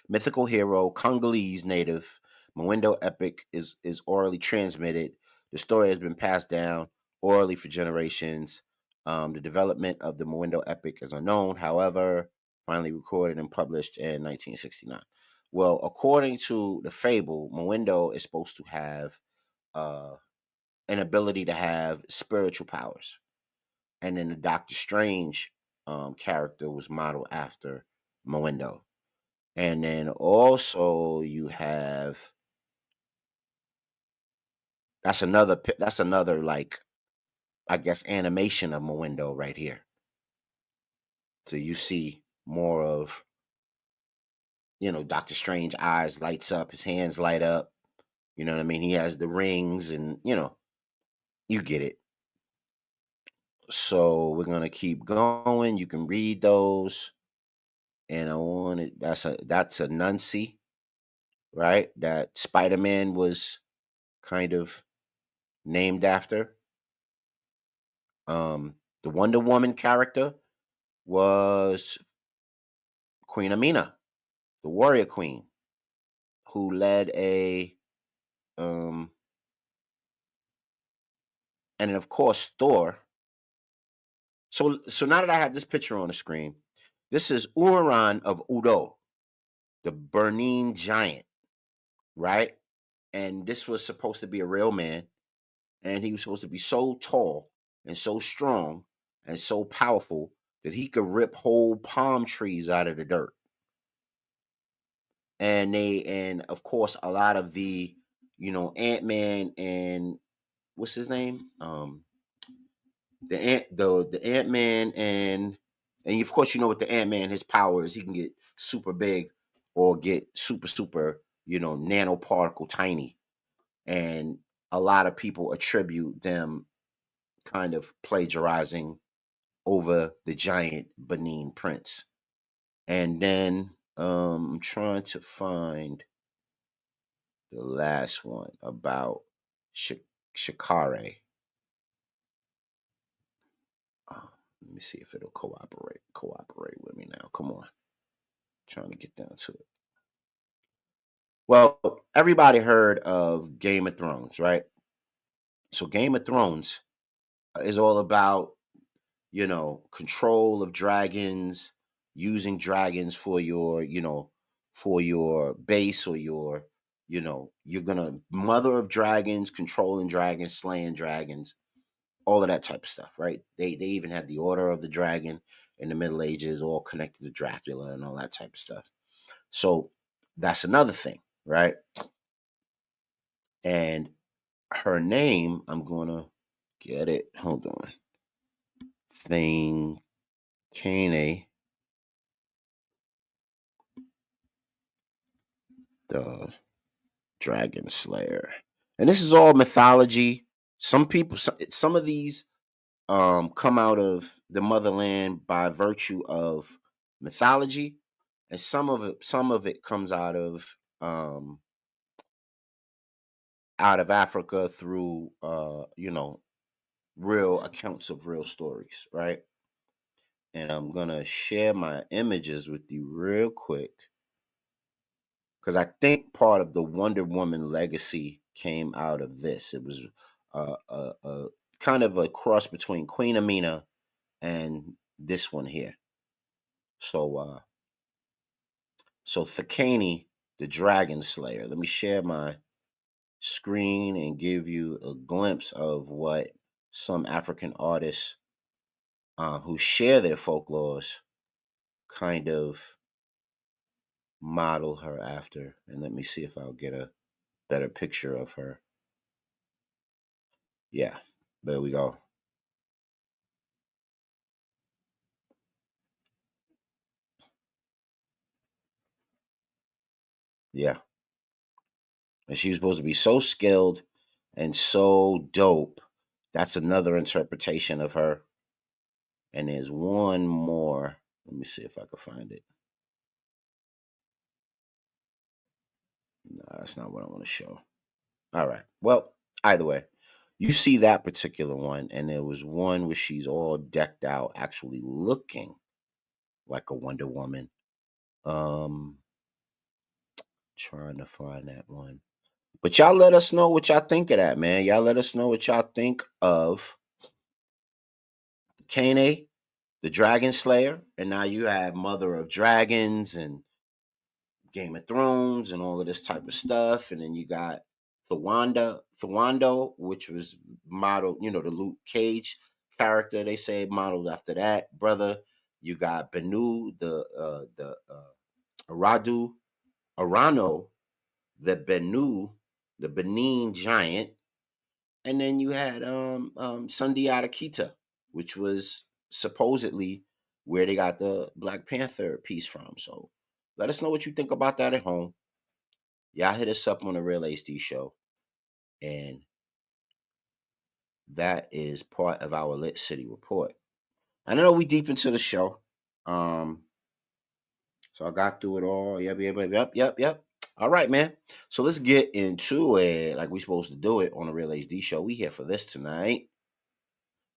Mythical hero, Congolese native, Mwindo epic is orally transmitted. The story has been passed down orally for generations. The development of the Mwindo epic is unknown, however, finally recorded and published in 1969. Well, according to the fable, Mwindo is supposed to have uh, an ability to have spiritual powers. And then the Doctor Strange character was modeled after Mwindo. And then also you have that's another like, I guess, animation of Mwindo right here. So you see more of, Doctor Strange eyes lights up, his hands light up. You know what I mean? He has the rings, and you get it. So we're gonna keep going. You can read those, and I want it. That's a Nuncy, right? That Spider-Man was kind of named after. The Wonder Woman character was Queen Amina, the warrior queen, who led um, and then of course Thor. So now that I have this picture on the screen, this is Uran of Udo, the Burning Giant, right? And this was supposed to be a real man, and he was supposed to be so tall and so strong and so powerful that he could rip whole palm trees out of the dirt. And of course a lot of the Ant-Man and what's his name, the Ant-Man, and of course with the Ant-Man, his power is he can get super big or get super nanoparticle tiny. And a lot of people attribute them kind of plagiarizing over the giant Benin prince. And then I'm trying to find the last one about Shikare. Let me see if it'll cooperate with me now. Come on. Trying to get down to it. Well, everybody heard of Game of Thrones, right? So Game of Thrones is all about, control of dragons, using dragons for your base, or you're gonna mother of dragons, controlling dragons, slaying dragons, all of that type of stuff, right? They even had the Order of the Dragon in the Middle Ages, all connected to Dracula and all that type of stuff. So that's another thing, right? And her name, I'm gonna get it. Hold on. Thing Kane, the Dragon Slayer. And this is all mythology. Some of these come out of the motherland by virtue of mythology, and some of it comes out of Africa through real accounts of real stories, right? And I'm gonna share my images with you real quick, because I think part of the Wonder Woman legacy came out of this. It was a kind of a cross between Queen Amina and this one here. So Thakani, the Dragon Slayer. Let me share my screen and give you a glimpse of what some African artists who share their folklores kind of model her after. And let me see if I'll get a better picture of her. Yeah, there we go. Yeah. And she was supposed to be so skilled and so dope. That's another interpretation of her. And there's one more. Let me see if I can find it. No, that's not what I want to show. All right. Well, either way, you see that particular one, and there was one where she's all decked out, actually looking like a Wonder Woman. Trying to find that one. But y'all let us know what y'all think of that, man. Y'all let us know what y'all think of Kane, the Dragon Slayer, and now you have Mother of Dragons and Game of Thrones and all of this type of stuff, and then you got Thwando, which was modeled, the Luke Cage character. They say modeled after that brother. You got Benu, the Arano, the Benu, the Benin giant, and then you had Sundiata Keita, which was supposedly where they got the Black Panther piece from. So let us know what you think about that at home. Y'all hit us up on the Real HD Show. And that is part of our Lit City Report. I know we deep into the show. So I got through it all. Yep. All right, man. So let's get into it like we're supposed to do it on the Real HD Show. We here for this tonight.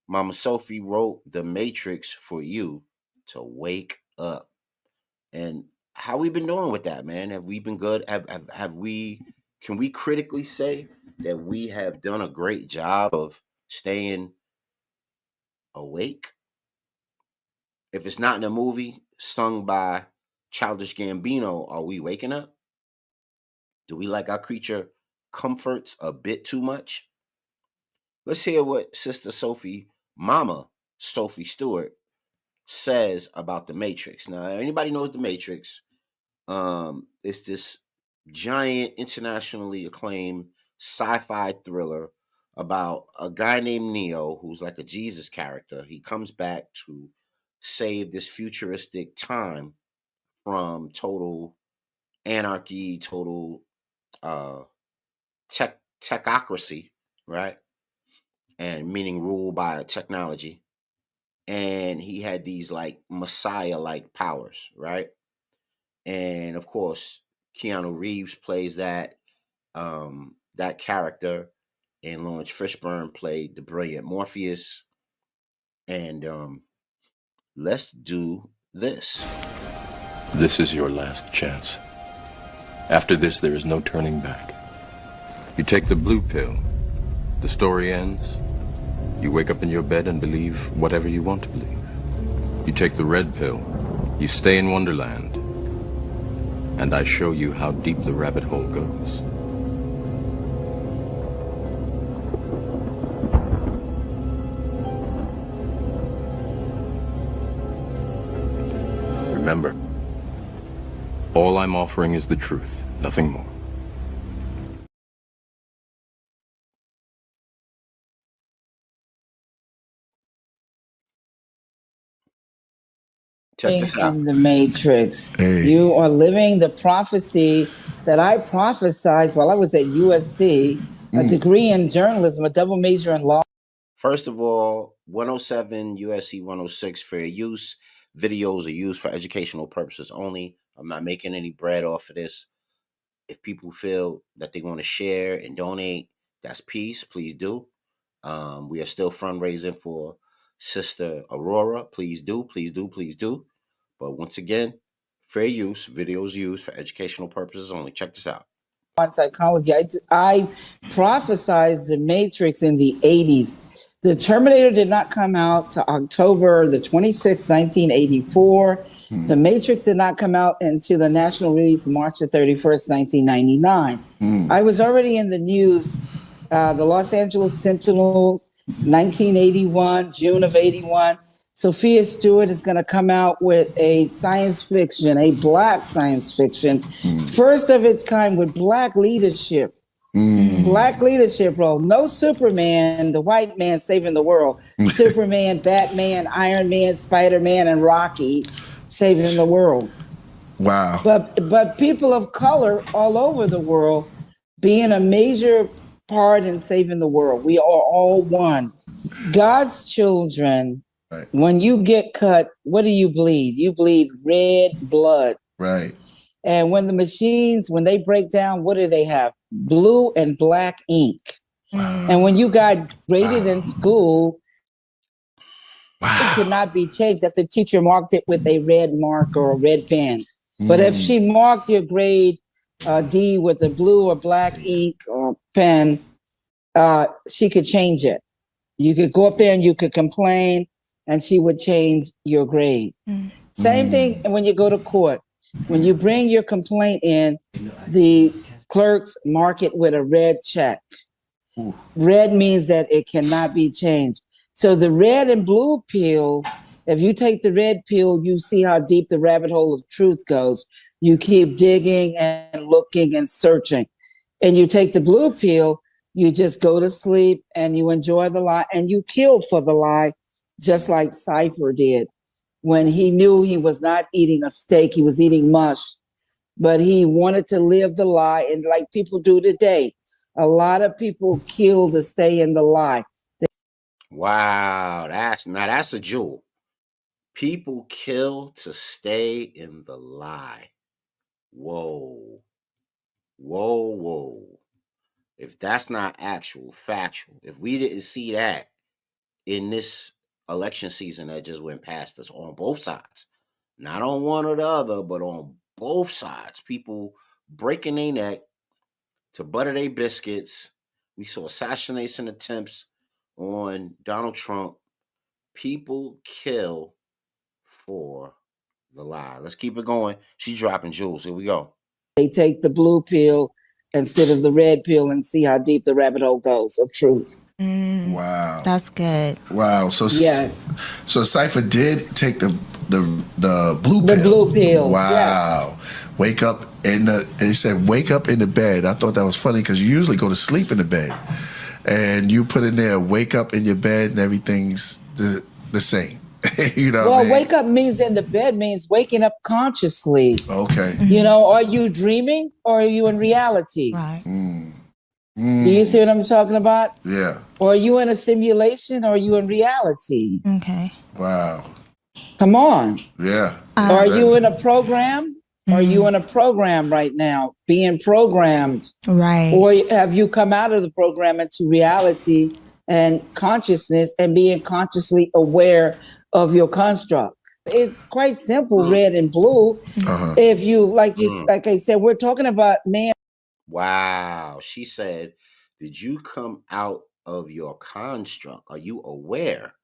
Mama Sophie wrote The Matrix for you to wake up. And how we been doing with that, man? Have we been good? Have we, can we critically say that we have done a great job of staying awake? If it's not in a movie sung by Childish Gambino, are we waking up? Do we like our creature comforts a bit too much? Let's hear what Sister Sophie, Mama Sophie Stewart, says about The Matrix. Now, anybody knows The Matrix, it's this giant, internationally acclaimed sci-fi thriller about a guy named Neo who's like a Jesus character. He comes back to save this futuristic time from total anarchy, total techocracy, right? And meaning ruled by technology. And he had these like Messiah-like powers, right? And of course, Keanu Reeves plays that character, and Lawrence Fishburne played the brilliant Morpheus. And let's do this. This is your last chance. After this, there is no turning back. You take the blue pill, the story ends. You wake up in your bed and believe whatever you want to believe. You take the red pill, you stay in Wonderland, and I show you how deep the rabbit hole goes. Remember, all I'm offering is the truth, nothing more. Check this out. In the Matrix. Hey. You are living the prophecy that I prophesied while I was at USC, a degree in journalism, a double major in law. First of all, 107 USC 106 fair use. Videos are used for educational purposes only. I'm not making any bread off of this. If people feel that they want to share and donate, that's peace. Please do. We are still fundraising for Sister Aurora. Please do. But once again, fair use, videos used for educational purposes only. Check this out. On psychology, I prophesized the Matrix in the 80s. The Terminator did not come out to October the 26th, 1984. The Matrix did not come out until the national release March the 31st, 1999. I was already in the news. The Los Angeles Sentinel 1981, June of 81. Sophie Stewart is going to come out with a science fiction, a Black science fiction, first of its kind with Black leadership. Black leadership role. No Superman, the white man saving the world. Superman, Batman, Iron Man, Spider-Man, and Rocky saving the world. Wow. But people of color all over the world being a major part in saving the world. We are all one. God's children, right. When you get cut, what do you bleed? You bleed red blood. Right. And when the machines, when they break down, what do they have? Blue and black ink. Wow. And when you got graded in school, wow. it could not be changed if the teacher marked it with a red mark or a red pen. But if she marked your grade D with a blue or black ink or pen, she could change it. You could go up there and you could complain and she would change your grade. Same thing when you go to court. When you bring your complaint in, the clerks mark it with a red check. Ooh. Red means that it cannot be changed. So the red and blue pill, if you take the red pill, you see how deep the rabbit hole of truth goes. You keep digging and looking and searching. And you take the blue pill, you just go to sleep and you enjoy the lie and you killed for the lie, just like Cypher did. When he knew he was not eating a steak, he was eating mush, but he wanted to live the lie. And like people do today, a lot of people kill to stay in the lie. Wow, that's a jewel. People kill to stay in the lie. Whoa. If that's not actual, factual, if we didn't see that in this election season that just went past us on both sides, not on one or the other, but on both sides, people breaking their neck to butter their biscuits. We saw assassination attempts on Donald Trump. People kill for the lie. Let's keep it going. She's dropping jewels. Here we go. They take the blue pill instead of the red pill and see how deep the rabbit hole goes of truth. Wow. That's good. Wow. So yes. So Cypher did take the blue pill. The blue pill. Wow. Yes. Wake up and he said, wake up in the bed. I thought that was funny because you usually go to sleep in the bed. And you put in there, wake up in your bed and everything's the same. You know well, what I mean? Wake up means in the bed means waking up consciously. Okay. You know, are you dreaming or are you in reality? Right. Do you see what I'm talking about? Yeah. Or are you in a simulation or are you in reality? Okay. Wow. Come on. Yeah. Are you in a program? Are you in a program right now, being programmed? Right. Or have you come out of the program into reality and consciousness and being consciously aware of your construct? It's quite simple, red and blue. If you, like I said, we're talking about man. Wow. She said, did you come out of your construct? Are you aware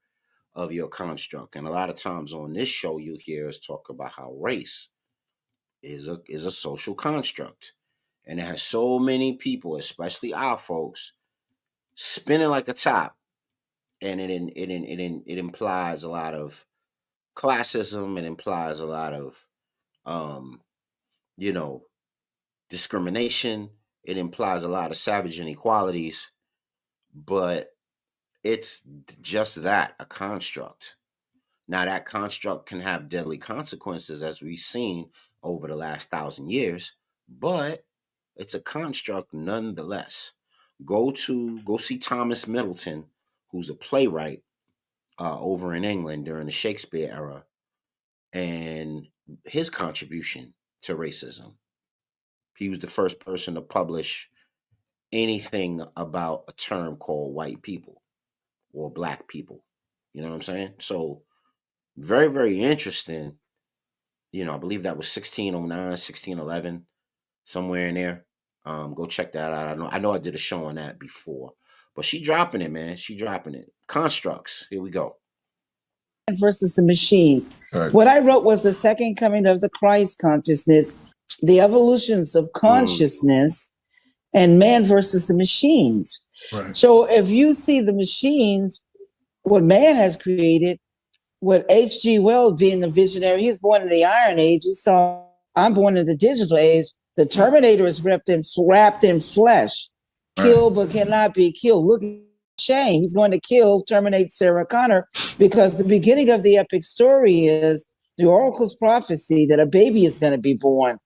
of your construct? And a lot of times on this show, you hear us talk about how race is a social construct. And it has so many people, especially our folks, spinning like a top. And it implies a lot of classism. It implies a lot of, discrimination. It implies a lot of savage inequalities, but it's just that, a construct. Now, that construct can have deadly consequences, as we've seen over the last 1,000 years, but it's a construct nonetheless. Go see Thomas Middleton, who's a playwright over in England during the Shakespeare era, and his contribution to racism. He was the first person to publish anything about a term called white people or black people. You know what I'm saying? So very, very interesting. I believe that was 1609, 1611, somewhere in there. Go check that out. I know I did a show on that before. But she dropping it, man. She dropping it. Constructs. Here we go. Versus the machines. Right. What I wrote was the second coming of the Christ consciousness, the evolutions of consciousness, and man versus the machines. Right. So if you see the machines, what man has created, what H.G. Wells being the visionary, he's born in the Iron Age. He saw, I'm born in the digital age. The Terminator is wrapped in flesh, killed but cannot be killed. Look at shame. He's going to terminate Sarah Connor, because the beginning of the epic story is the oracle's prophecy that a baby is going to be born.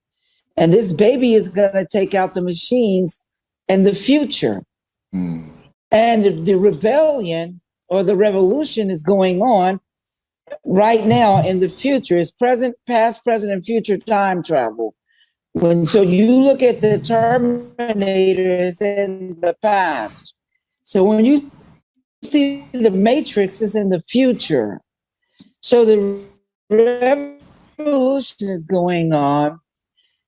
And this baby is going to take out the machines in the future. Mm. And the rebellion or the revolution is going on right now in the future. It's present, past, present, and future time travel. So you look at the Terminator, it's in the past. So when you see the Matrix, is in the future. So the revolution is going on,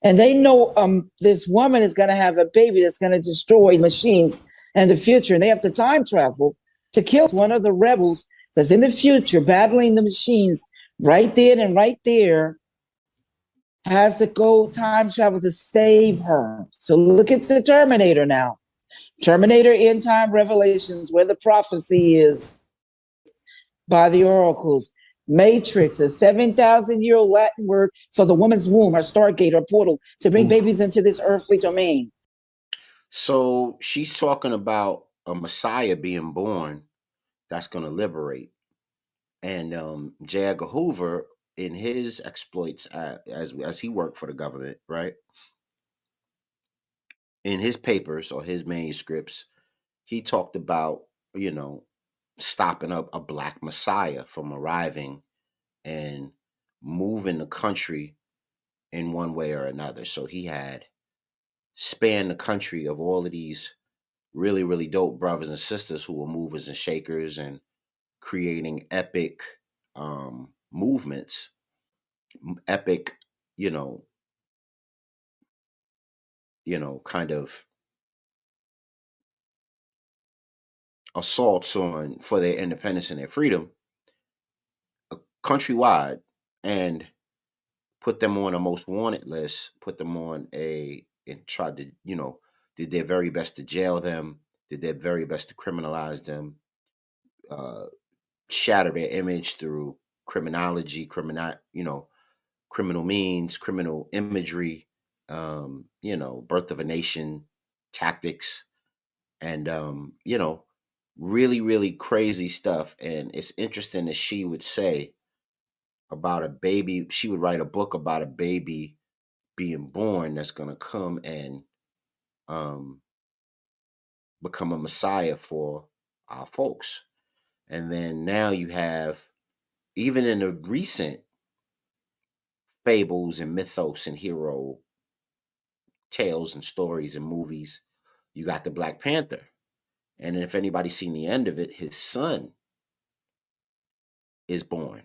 and they know this woman is going to have a baby that's going to destroy machines in the future. And they have to time travel to kill one of the rebels that's in the future battling the machines right then and right there, has to go time travel to save her. So look at the Terminator now. Terminator End Time Revelations, where the prophecy is by the oracles. Matrix, a 7,000-year-old Latin word for the woman's womb, or stargate, or portal, to bring babies into this earthly domain. So she's talking about a Messiah being born that's going to liberate. And J. Edgar Hoover, in his exploits as he worked for the government, right? In his papers or his manuscripts, he talked about, stopping up a black Messiah from arriving and moving the country in one way or another. So he had spanned the country of all of these really, really dope brothers and sisters who were movers and shakers and creating epic movements, epic, kind of assaults on for their independence and their freedom countrywide, and put them on a most wanted list, put them on and tried to, did their very best to jail them, did their very best to criminalize them, uh, shatter their image through criminology, criminal means, criminal imagery, birth of a nation tactics, and really, really crazy stuff. And it's interesting that she would say about a baby, she would write a book about a baby being born that's going to come and um, become a messiah for our folks. And then now you have, even in the recent fables and mythos and hero tales and stories and movies, you got the Black Panther. And if anybody's seen the end of it, his son is born.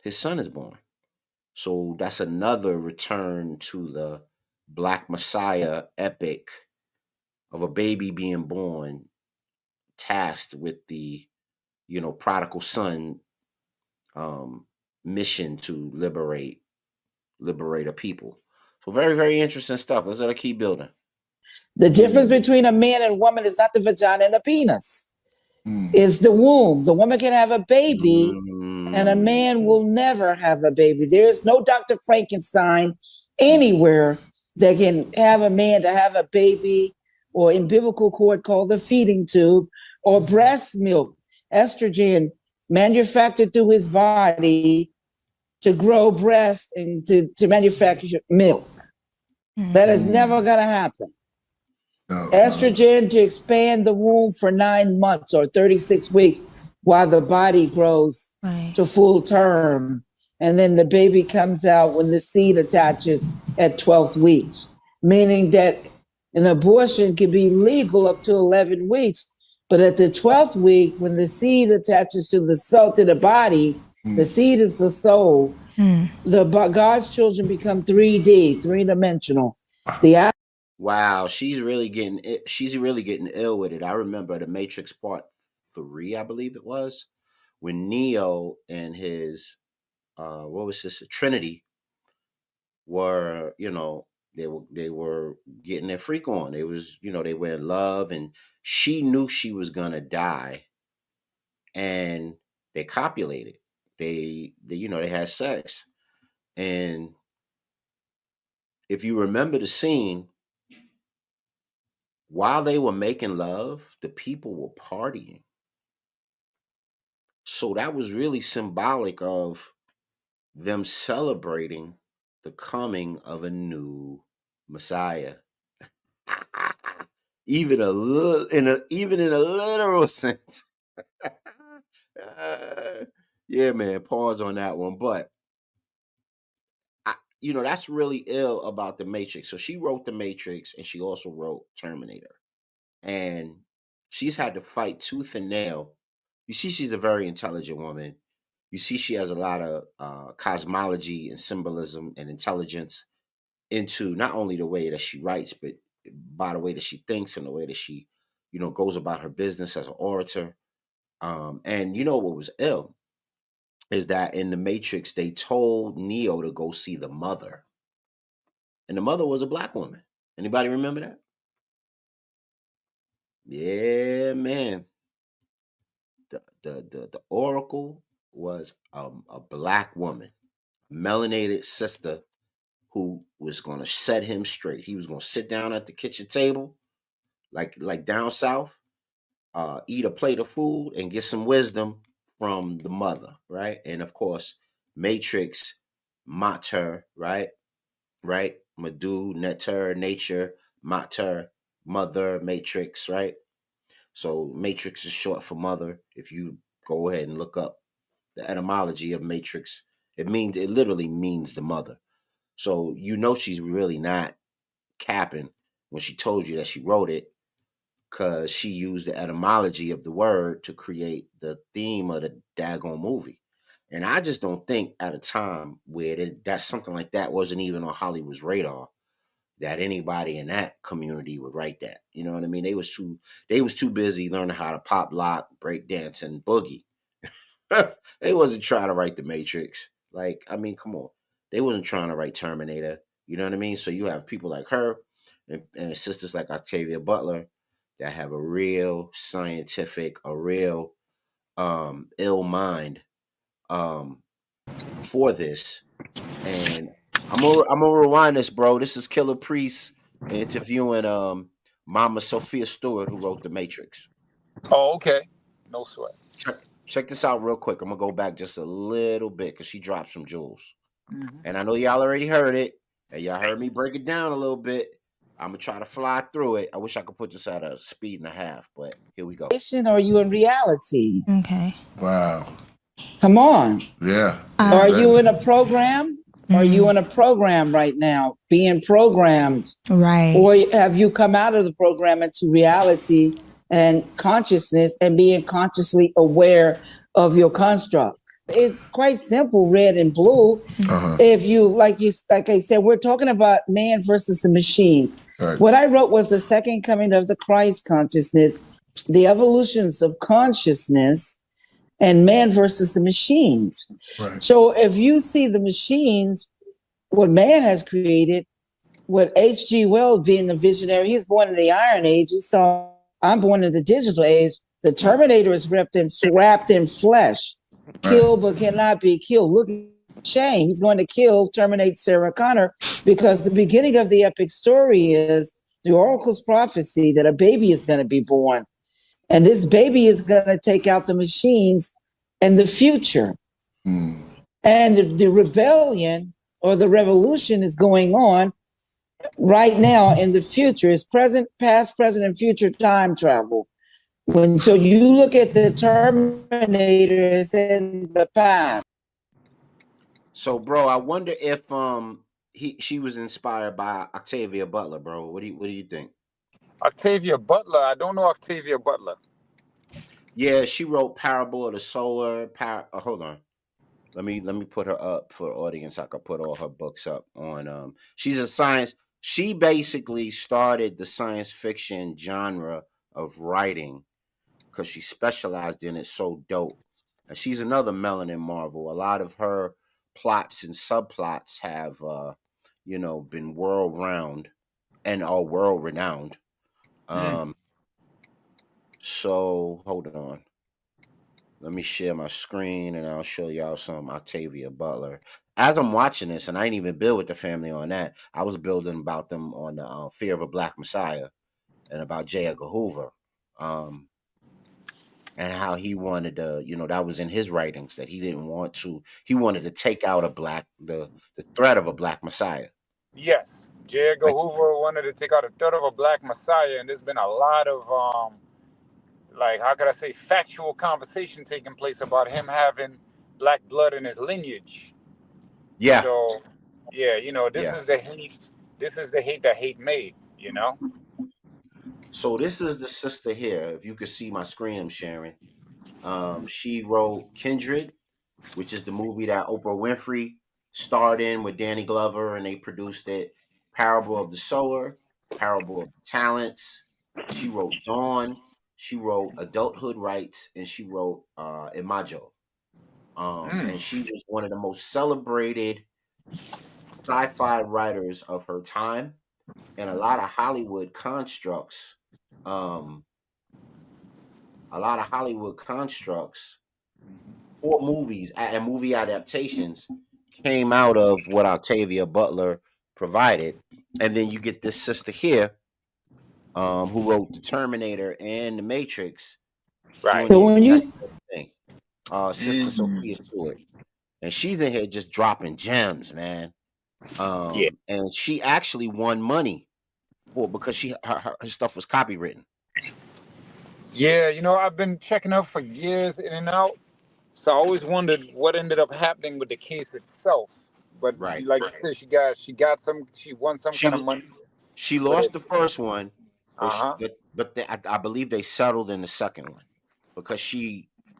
His son is born. So that's another return to the Black Messiah epic of a baby being born, tasked with the, prodigal son mission to liberate a people. So very, very interesting stuff. Let's let keep building. The difference between a man and woman is not the vagina and the penis. It's the womb. The woman can have a baby, and a man will never have a baby. There is no Dr. Frankenstein anywhere that can have a man to have a baby, or in biblical court called the feeding tube, or breast milk, estrogen manufactured through his body to grow breast and to manufacture milk. That is never going to happen. Estrogen to expand the womb for 9 months or 36 weeks while the body grows to full term. And then the baby comes out when the seed attaches at 12 weeks, meaning that an abortion can be legal up to 11 weeks. But at the 12th week, when the seed attaches to the soul, to the body, the seed is the soul. God's children become 3D, three-dimensional. Wow, she's really getting ill with it. I remember the Matrix Part 3, I believe it was, when Neo and his what was this, Trinity, were, They were getting their freak on. They was, they were in love, and she knew she was gonna die, and they copulated. They had sex, and if you remember the scene, while they were making love, the people were partying. So that was really symbolic of them celebrating the coming of a new Messiah. Even a little even in a literal sense. Yeah, man, pause on that one. But that's really ill about the Matrix. So she wrote the Matrix, and she also wrote Terminator. And she's had to fight tooth and nail. You see, she's a very intelligent woman. You see, she has a lot of cosmology and symbolism and intelligence into not only the way that she writes, but by the way that she thinks and the way that she, goes about her business as an orator. And what was ill is that in the Matrix, they told Neo to go see the mother, and the mother was a black woman. Anybody remember that? Yeah, man. The Oracle was a black woman, melanated sister who was going to set him straight. He was going to sit down at the kitchen table, like down south, eat a plate of food and get some wisdom from the mother, right? And of course, Matrix, Mater, right? Right? Madu, Neter, Nature, Mater, Mother, Matrix, right? So Matrix is short for mother. If you go ahead and look up the etymology of Matrix, it literally means the mother. So she's really not capping when she told you that she wrote it, because she used the etymology of the word to create the theme of the daggone movie. And I just don't think at a time where that something like that wasn't even on Hollywood's radar, that anybody in that community would write that. You know what I mean? They was too busy learning how to pop lock, break dance, and boogie. They wasn't trying to write the Matrix. Like, I mean, come on. They wasn't trying to write Terminator. You know what I mean? So you have people like her and sisters like Octavia Butler that have a real scientific, a real ill mind for this. And I'm gonna rewind this, bro. This is Killer Priest interviewing Mama Sophia Stewart, who wrote The Matrix. Oh, okay. No sweat. Check this out real quick. I'm gonna go back just a little bit because she dropped some jewels. Mm-hmm. And I know y'all already heard it, and y'all heard me break it down a little bit. I'm gonna try to fly through it. I wish I could put this at a speed and a half, but here we go. Or are you in reality? Okay. Wow. Come on. Yeah. Are you in a program? Are you in a program right now, being programmed? Right. Or have you come out of the program into reality and consciousness and being consciously aware of your construct? It's quite simple, red and blue. If you, like I said, we're talking about man versus the machines. Right. What I wrote was the second coming of the Christ consciousness, the evolutions of consciousness, and man versus the machines. Right. So if you see the machines, what man has created, what H.G. Wells being the visionary, he's born in the Iron Age. So I'm born in the digital age. The Terminator is wrapped in flesh, killed but cannot be killed. Look at shame. He's going to terminate Sarah Connor, because the beginning of the epic story is the oracle's prophecy that a baby is going to be born. And this baby is going to take out the machines and the future. And the rebellion or the revolution is going on right now in the future. It's present, past, present, and future time travel. So you look at the Terminator, it's in the past. So, bro, I wonder if she was inspired by Octavia Butler, bro. What do you think? Octavia Butler. I don't know Octavia Butler. Yeah, she wrote Parable of the Solar. Hold on, let me put her up for the audience. I could put all her books up on. She's a science. She basically started the science fiction genre of writing because she specialized in it so dope. And she's another melanin marvel. A lot of her plots and subplots have been world round and are world renowned. Mm. So hold on. Let me share my screen and I'll show y'all some Octavia Butler. As I'm watching this, and I didn't even build with the family on that, I was building about them on the Fear of a Black Messiah and about J. Edgar Hoover, and how he wanted to, that was in his writings that he wanted to take out the threat of a Black Messiah. Yes, J. Edgar Like, Hoover wanted to take out a threat of a Black Messiah, and there's been a lot of like, how could I say, factual conversation taking place about him having black blood in his lineage. yeah, So, yeah, this yeah. is the hate. This is the hate that hate made. So this is the sister here. If you could see my screen, I'm sharing. She wrote Kindred, which is the movie that Oprah Winfrey starred in with Danny Glover, and they produced it. Parable of the Sower, Parable of the Talents. She wrote Dawn. She wrote Adulthood Rights, and she wrote Imago. And Mm. she was one of the most celebrated sci-fi writers of her time, and a lot of Hollywood constructs. Um, a lot of Hollywood constructs or movies and movie adaptations came out of what Octavia Butler provided. And then you get this sister here, who wrote The Terminator and The Matrix, doing Right. the So when exact you same thing. Sister Sophia Mm. Stewart. And she's in here just dropping gems, man. Yeah. And she actually won money because her stuff was copywritten. Yeah, I've been checking up for years in and out. So I always wondered what ended up happening with the case itself. But Right. like you said, she won some kind of She money. she But lost it, the first one, but uh-huh. I believe they settled in the second one because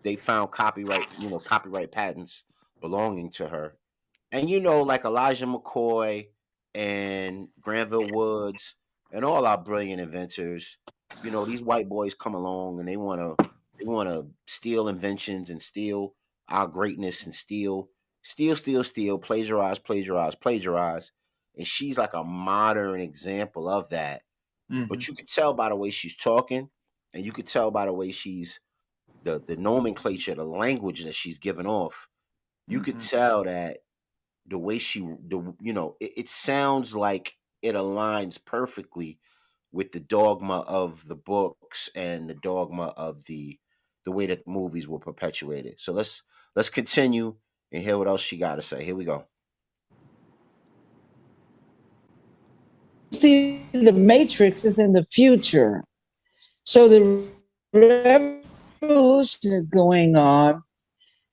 they found copyright patents belonging to her. And like Elijah McCoy and Granville Woods and all our brilliant inventors, these white boys come along and they want to steal inventions and steal our greatness and steal, plagiarize. And she's like a modern example of that. Hmm. But you could tell by the way she's talking, and you could tell by the way she's the nomenclature, the language that she's giving off. You could Hmm. tell that the way it sounds like it aligns perfectly with the dogma of the books and the dogma of the way that movies were perpetuated. So let's continue and hear what else she got to say. Here we go. see the Matrix is in the future. So the revolution is going on,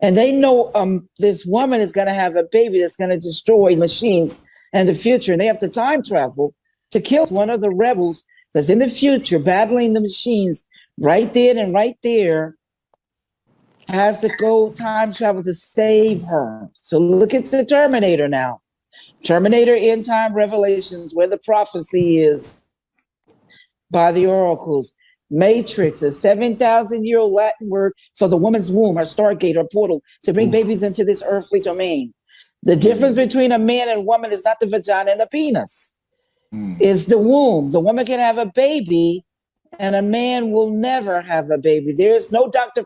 and they know this woman is going to have a baby that's going to destroy machines in the future. And they have to time travel to kill one of the rebels that's in the future battling the machines right then and right there. Has to go time travel to save her. So look at the Terminator now. Terminator End Time Revelations, where the prophecy is by the oracles. Matrix, a 7,000-year-old Latin word for the woman's womb, or stargate, or portal, to bring Ooh. babies into this earthly domain. The difference between a man and woman is not the vagina and the penis. It's the womb. The woman can have a baby, and a man will never have a baby. There is no doctor.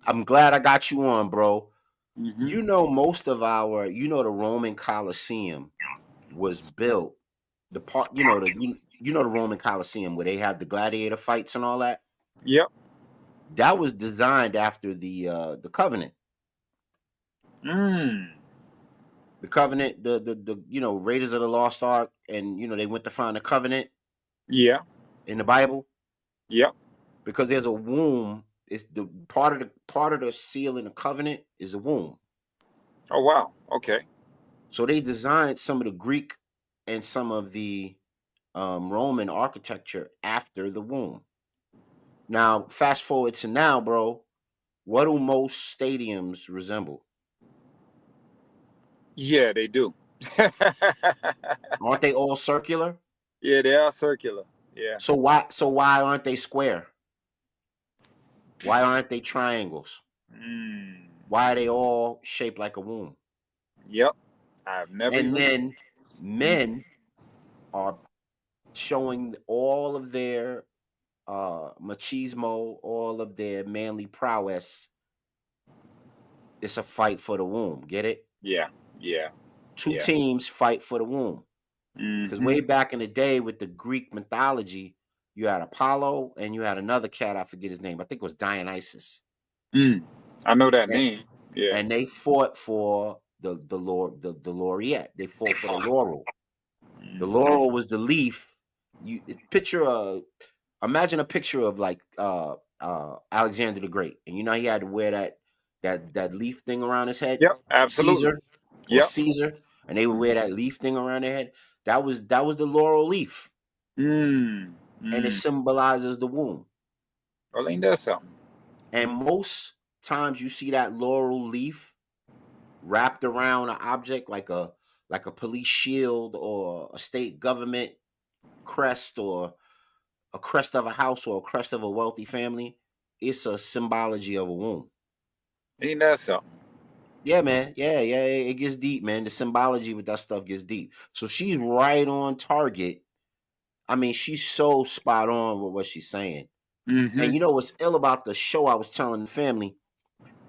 I'm glad I got you on, bro. Hmm. Most of the Roman Colosseum was built. The part, the Roman Colosseum where they had the gladiator fights and all that. Yep. That was designed after the Covenant. Mm. The Covenant, the Raiders of the Lost Ark, and they went to find the Covenant Yeah. in the Bible Yep. because there's a womb. It's the part of the seal in the covenant is a womb. Oh, wow. Okay. So they designed some of the Greek and some of the Roman architecture after the womb. Now, fast forward to now, bro. What do most stadiums resemble? Yeah, they do. Aren't they all circular? Yeah, they are circular. Yeah. So why aren't they square? Why aren't they triangles? Mm. Why are they all shaped like a womb? Yep. I've never And even. then men are showing all of their machismo, all of their manly prowess. It's a fight for the womb. Get it? Yeah. Yeah. Two Yeah. teams fight for the womb. Because way back in the day with the Greek mythology, you had Apollo and you had another cat. I forget his name. I think it was Dionysus. I know that And, name. Yeah. and they fought for the laureate. They fought for the laurel. The laurel was the leaf. You imagine a picture of like Alexander the Great, and you know he had to wear that leaf thing around his head. Yep. Absolutely. Caesar, and they would wear that leaf thing around their head. That was the laurel leaf, and it symbolizes the womb. Well, ain't that something? And most times you see that laurel leaf wrapped around an object like a police shield or a state government crest or a crest of a house or a crest of a wealthy family. It's a symbology of a womb. Ain't that something? Yeah, man. Yeah. It gets deep, man. The symbology with that stuff gets deep. So she's right on target. I mean, she's so spot on with what she's saying. And you know what's ill about the show I was telling the family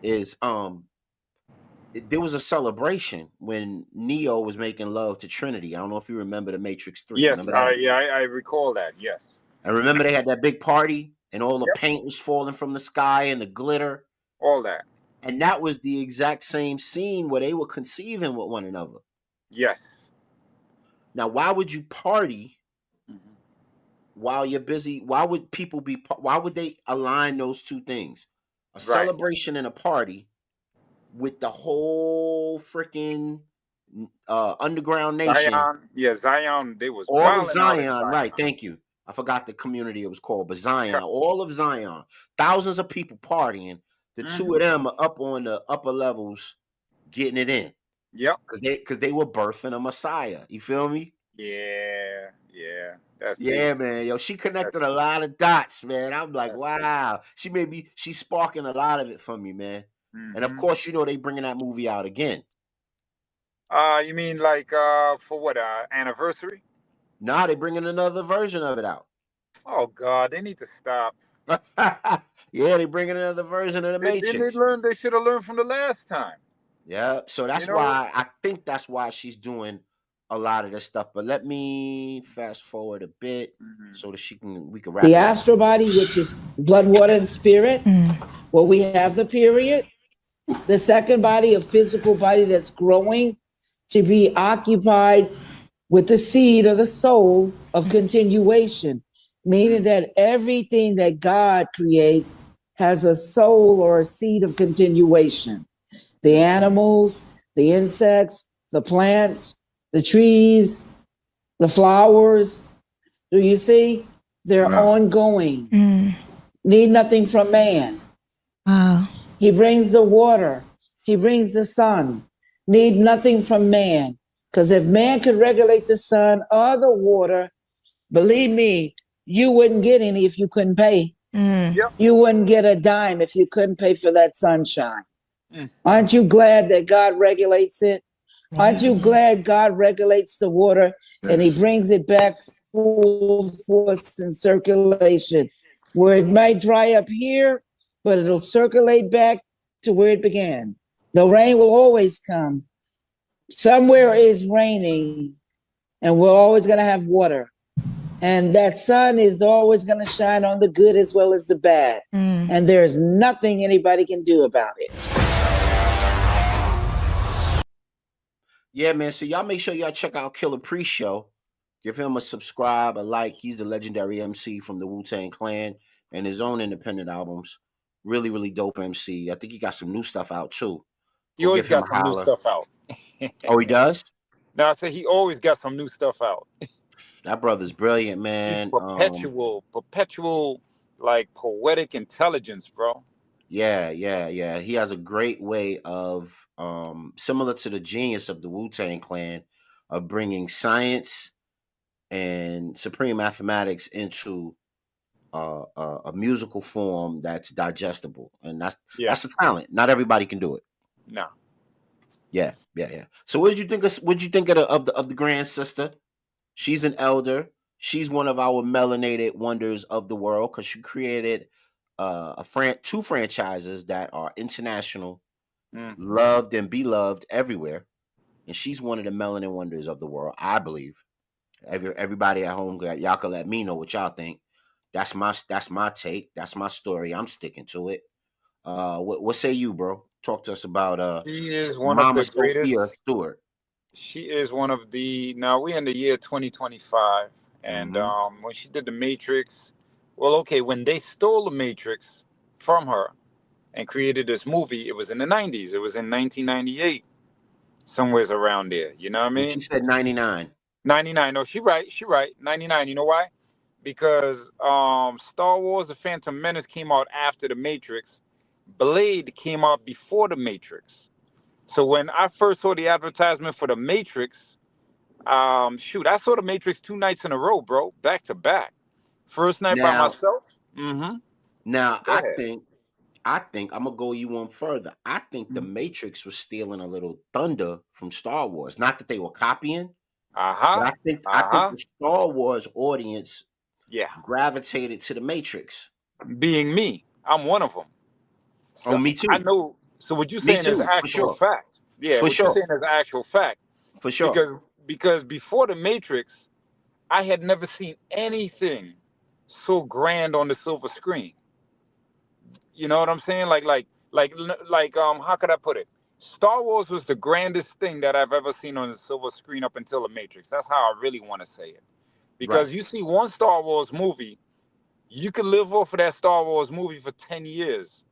is there was a celebration when Neo was making love to Trinity. I don't know if you remember the Matrix 3. Yes, Remember that? I recall that. Yes. And remember they had that big party and all the paint was falling from the sky and the glitter. All that. And that was the exact same scene where they were conceiving with one another. Yes. Now, why would you party while you're busy? Why would they align those two things? A celebration and a party with the whole freaking underground nation. Zion. They was all of Zion, right? Thank you. I forgot the community it was called, but Zion, all of Zion, thousands of people partying. The two of them are up on the upper levels, getting it in. Yep. Because they were birthing a Messiah. You feel me? Yeah. That's man. Yo, she connected a lot of dots, man. I'm like, wow. She's sparking a lot of it for me, man. And of course, you know they bringing that movie out again. You mean like for what anniversary? Nah, they bringing another version of it out. Oh God, they need to stop. Yeah, they bringing another version of the Matrix. They should have learned from the last time. Yeah, so that's why I think that's why she's doing a lot of this stuff. But let me fast forward a bit so that we can wrap the astral body, which is blood, water, and spirit. Well, we have the period. The second body, a physical body that's growing to be occupied with the seed or the soul of continuation, meaning that everything that God creates has a soul or a seed of continuation. The animals, the insects, the plants, the trees, the flowers, do you see? They're ongoing. Need nothing from man. He brings the water. He brings the sun. Need nothing from man. Because if man could regulate the sun or the water, believe me, you wouldn't get any if you couldn't pay. You wouldn't get a dime if you couldn't pay for that sunshine. Aren't you glad that God regulates it? Aren't you glad God regulates the water and he brings it back full force in circulation, where it might dry up here, but it'll circulate back to where it began. The rain will always come. Somewhere is raining, and we're always going to have water. And that sun is always going to shine on the good as well as the bad. And there's nothing anybody can do about it. Yeah, man. So y'all make sure y'all check out Killer Pre-Show. Give him a subscribe, a like. He's the legendary MC from the Wu-Tang Clan and his own independent albums. Really, really dope MC. I think he got some new stuff out too. He always got some new stuff out. Oh, he does? No, I say he always got some new stuff out. That brother's brilliant, man. He's perpetual, like poetic intelligence, bro. Yeah. He has a great way of, similar to the genius of the Wu-Tang Clan, of bringing science and supreme mathematics into a musical form that's digestible, and that's a talent. Not everybody can do it. No. Yeah, yeah, yeah. So what did you think of the grand sister? She's an elder. She's one of our melanated wonders of the world because she created two franchises that are international, Mm. loved and beloved everywhere. And she's one of the melanin wonders of the world, I believe. Everybody at home, y'all can let me know what y'all think. That's my take. That's my story. I'm sticking to it. What say you, bro? Talk to us about She is one of Mama the Sophia greatest. Stewart. She is one of the. Now we're in the year 2025, and Mm-hmm. when she did the Matrix, well, okay, when they stole the Matrix from her and created this movie, it was in the 90s. It was in 1998, somewhere's around there. You know what I And she mean? said 99. 99. No, she right. She right. 99. You know why? Because Star Wars: The Phantom Menace came out after the Matrix. Blade came out before the Matrix. So when I first saw the advertisement for the Matrix, shoot, I saw the Matrix 2 nights in a row, bro, back to back. First night by Now, myself. Mm-hmm. now Go ahead. I think I'm gonna go you one further. I think the Mhm. Matrix was stealing a little thunder from Star Wars. Not that they were copying, but Uh-huh. I think Uh-huh. the Star Wars audience Yeah. gravitated to the Matrix. Being me, I'm one of them. Oh, So me I too. know. So what you Me saying is too, for actual sure. fact. Yeah, For what you sure. saying is actual fact. For sure. Because before the Matrix, I had never seen anything so grand on the silver screen. You know what I'm saying? How could I put it? Star Wars was the grandest thing that I've ever seen on the silver screen up until the Matrix. That's how I really want to say it. Right. Because you see one Star Wars movie, you could live off of that Star Wars movie for 10 years.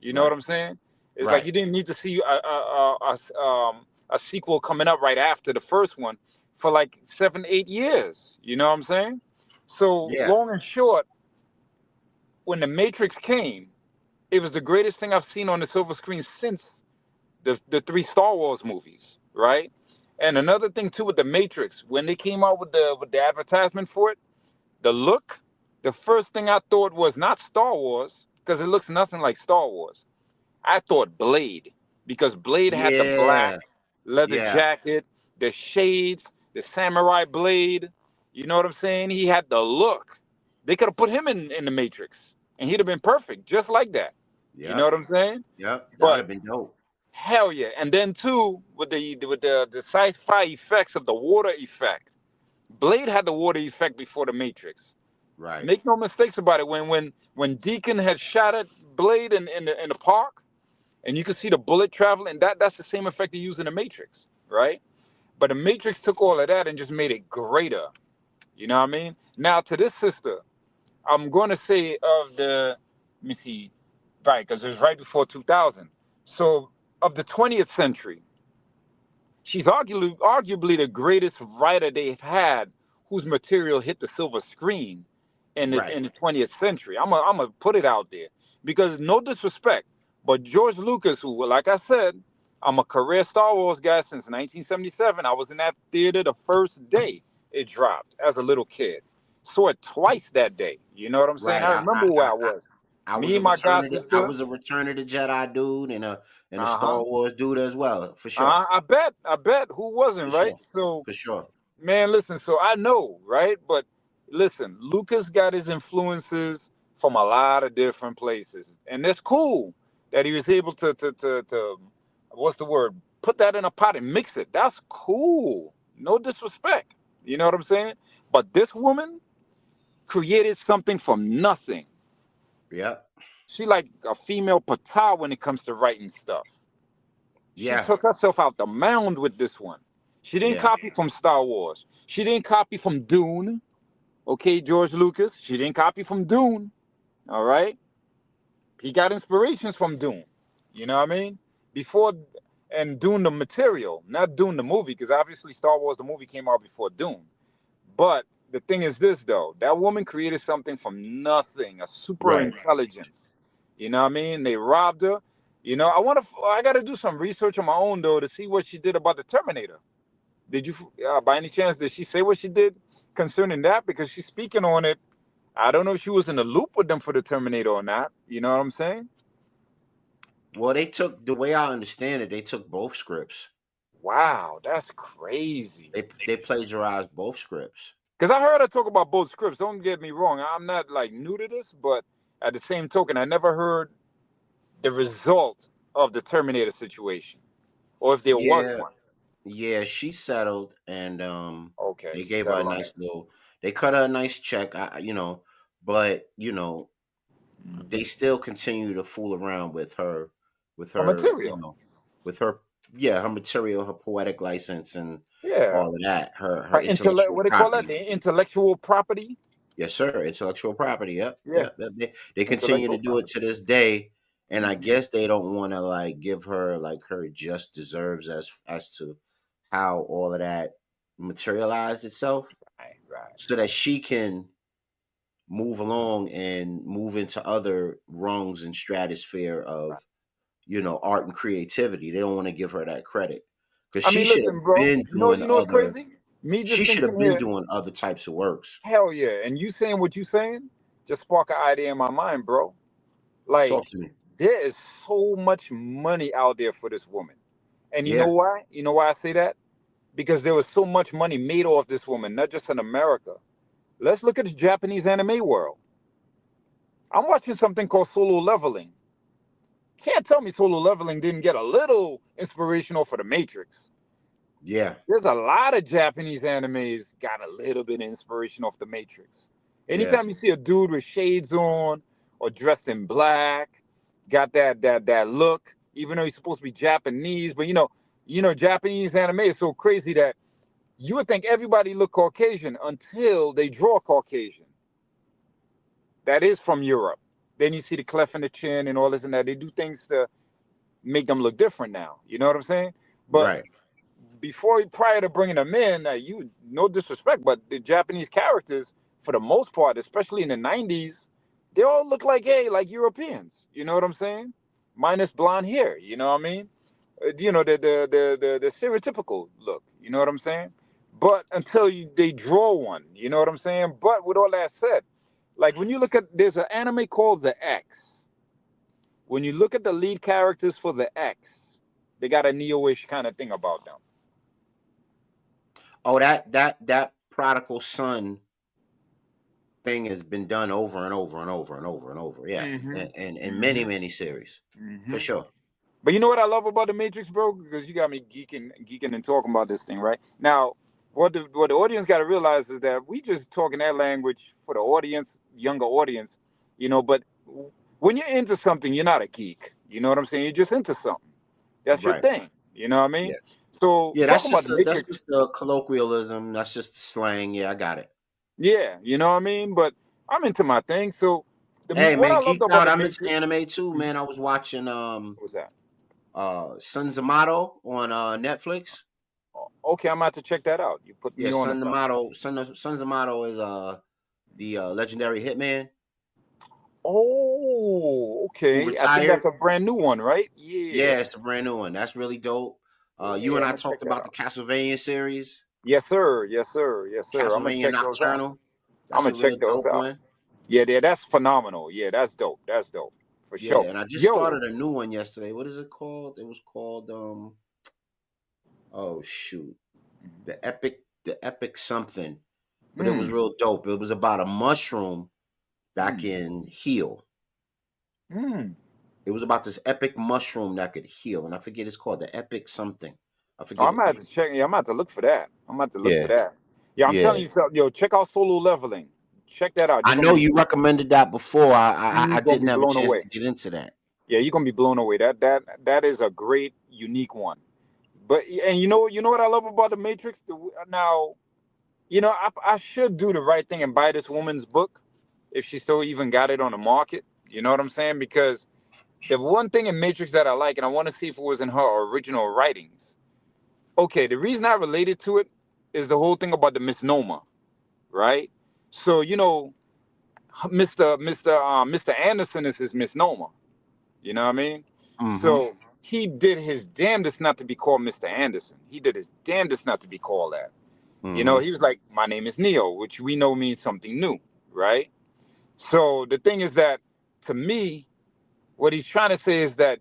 You know what Right. I'm saying? It's like Right. you didn't need to see a sequel coming up right after the first one for like 7, 8 years. You know what I'm saying? So Yeah. long and short, when the Matrix came, it was the greatest thing I've seen on the silver screen since the three Star Wars movies, right? And another thing too with the Matrix, when they came out with the advertisement for it, the look, the first thing I thought was not Star Wars because it looks nothing like Star Wars. I thought Blade because Blade had the black Yeah. leather Yeah. jacket, the shades, the samurai blade. You know what I'm saying? He had the look. They could have put him in the Matrix, and he'd have been perfect, just like that. You know Yep. what I'm saying? Yep. That would But have been dope. hell yeah! And then too, with the sci-fi effects of the water effect, Blade had the water effect before the Matrix. Right. Make no mistakes about it. When Deacon had shot at Blade in the park, and you could see the bullet traveling. That's the same effect they used in the Matrix, right? But the Matrix took all of that and just made it greater. You know what I mean? Now to this sister, I'm going to say of the, let me see, right, because it was right before 2000. So of the 20th century, she's arguably the greatest writer they've had whose material hit the silver screen in the Right. in the 20th century. I'm gonna put it out there because no disrespect, but George Lucas, who, like I said, I'm a career Star Wars guy since 1977. I was in that theater the first day it dropped as a little kid. Saw it twice that day. You know what I'm saying? Right. I remember where I was. I was Me a and my return god of the I sister. was a Return of the Jedi dude and a Uh huh. Star Wars dude as well, for sure. I bet. Who For wasn't, right? sure. So For sure. man, listen, so I know, right? But listen, Lucas got his influences from a lot of different places. And it's cool that he was able to what's the word? Put that in a pot and mix it. That's cool. No disrespect. You know what I'm saying? But this woman created something from nothing. Yep. She like a female Ptah when it comes to writing stuff. She Yeah. took herself out the mound with this one. She didn't Yeah. copy from Star Wars. She didn't copy from Dune. Okay, George Lucas. She didn't copy from Dune. All right. He got inspirations from Dune. You know what I mean? Before and Dune the material, not Dune the movie, because obviously Star Wars the movie came out before Dune. But the thing is this though, that woman created something from nothing, a super Right. intelligence. You know what I mean? They robbed her. You know, I gotta do some research on my own though to see what she did about the Terminator. Did you, by any chance, did she say what she did concerning that? Because she's speaking on it. I don't know if she was in the loop with them for the Terminator or not. You know what I'm saying? Well, they took the way I understand it, they took both scripts. Wow, that's crazy. They plagiarized both scripts. Because I heard her talk about both scripts. Don't get me wrong. I'm not like new to this, but at the same token, I never heard the result of the Terminator situation, or if there was Yeah, one. yeah, she settled, and Okay, they she gave her a settled on nice it. little. They cut her a nice check, but they still continue to fool around with A her, material. with her, yeah, her material, her poetic license, and Yeah. all of that. Her Her intellect. intellectual What they call that? property. The intellectual property. Yes, sir. Intellectual property. Yep, Yeah. yep. They continue to Intellectual do it property. to this day, and I Mhm. guess they don't want to like give her like her just deserves as to how all of that materialized itself, Right. Right. so that she can move along and move into other rungs and stratosphere Right. of art and creativity. They don't want to give her that credit because I she mean, should listen, have bro. been You know. doing You know what's other. crazy? Me just She should have thinking been here. doing other types of works. Hell yeah. And you saying what you saying just spark an idea in my mind, bro. Like, Talk to me. there is so much money out there for this woman. And you know Yeah, why? You know why I say that? Because there was so much money made off this woman, not just in America. Let's look at the Japanese anime world. I'm watching something called Solo Leveling. Can't tell me Solo Leveling didn't get a little inspirational for the Matrix. yeah, There's a lot of Japanese animes got a little bit of inspiration off the Matrix. yeah, Anytime you see a dude with shades on or dressed in black, got that look, even though he's supposed to be Japanese, but Japanese anime is so crazy that you would think everybody look Caucasian until they draw Caucasian. That is from Europe. Then you see the cleft in the chin and all this and that. They do things to make them look different now. You know what I'm saying? But right. prior to bringing them in, no disrespect, but the Japanese characters, for the most part, especially in the '90s, they all look like Europeans. You know what I'm saying? Minus blonde hair. You know what I mean? The stereotypical look. You know what I'm saying? But until they draw one, you know what I'm saying? But with all that said, like when you look at, there's an anime called The X. When you look at the lead characters for The X, they got a neo-ish kind of thing about them. Oh, that prodigal son thing has been done over and over and over and over and over. Yeah, Mm-hmm. and in Mm-hmm. many series, Mm-hmm. for sure. But you know what I love about the Matrix, bro? Because you got me geeking and talking about this thing, right? Now, what the audience got to realize is that we just talking that language for the audience, younger audience, But when you're into something, you're not a geek. You know what I'm saying? You're just into something. That's your Right. thing. You know what I mean? Yeah. So Yeah. talking about the That's Matrix, just the colloquialism. That's just the slang. Yeah, I got it. yeah, you know what I mean. But I'm into my thing. So Hey what man, I loved geeked about out. the I'm into Matrix, anime too, mhm, man. I was watching what was that? Sons of Mato on Netflix. Okay, I'm about to check that out. You put Yeah, me on to Sons of something. Mato. Sons of Mato is the legendary hitman Oh, who okay. I think retired. that's a brand new one, right? Yeah, Yeah. it's a brand new one. That's really dope. You Yeah, and I'm I gonna check talked that about the out. Castlevania series, Yes, sir. Yes, sir. Yes, sir. I'm gonna Castlevania check those out. Nocturnal. I'm That's gonna a real check those dope out. one. Yeah, that's phenomenal. Yeah, that's dope. That's dope for Yeah, sure. and I just Yo, started a new one yesterday. What is it called? It was called oh shoot, the epic something. But it was mm, real dope. It was about a mushroom that mm, can heal. mm. It was about this epic mushroom that could heal, and I forget it's called the epic something. I Oh, forget I'm it. gonna have to check. Yeah, I'm gonna have to look for that. I'm gonna have to look for Yeah, that. Yeah, I'm yeah. telling you something. Yo, check out Solo Leveling. Check that out. I know you recommended that before. I You're gonna be didn't have a blown chance away. to get into that. Yeah, you're gonna be blown away. That is a great, unique one. But and you know what I love about the Matrix? Now, I should do the right thing and buy this woman's book if she still even got it on the market. You know what I'm saying? Because the one thing in Matrix that I like, and I want to see if it was in her original writings. Okay, the reason I related to it is the whole thing about the misnomer, right? So Mr. Anderson is his misnomer. You know what I mean? Mm-hmm. So he did his damnedest not to be called Mr. Anderson. He did his damnedest not to be called that. Mm-hmm. He was like, my name is Neo, which we know means something new, right? So the thing is that, to me, what he's trying to say is that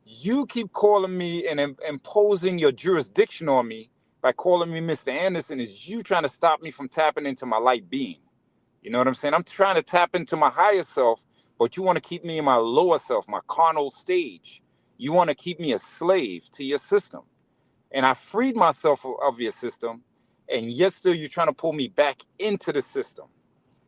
You keep calling me and imposing your jurisdiction on me by calling me Mr. Anderson is you trying to stop me from tapping into my light being. You know what I'm saying? I'm trying to tap into my higher self, but you want to keep me in my lower self, my carnal stage. You want to keep me a slave to your system. And I freed myself of your system, and yet still you're trying to pull me back into the system.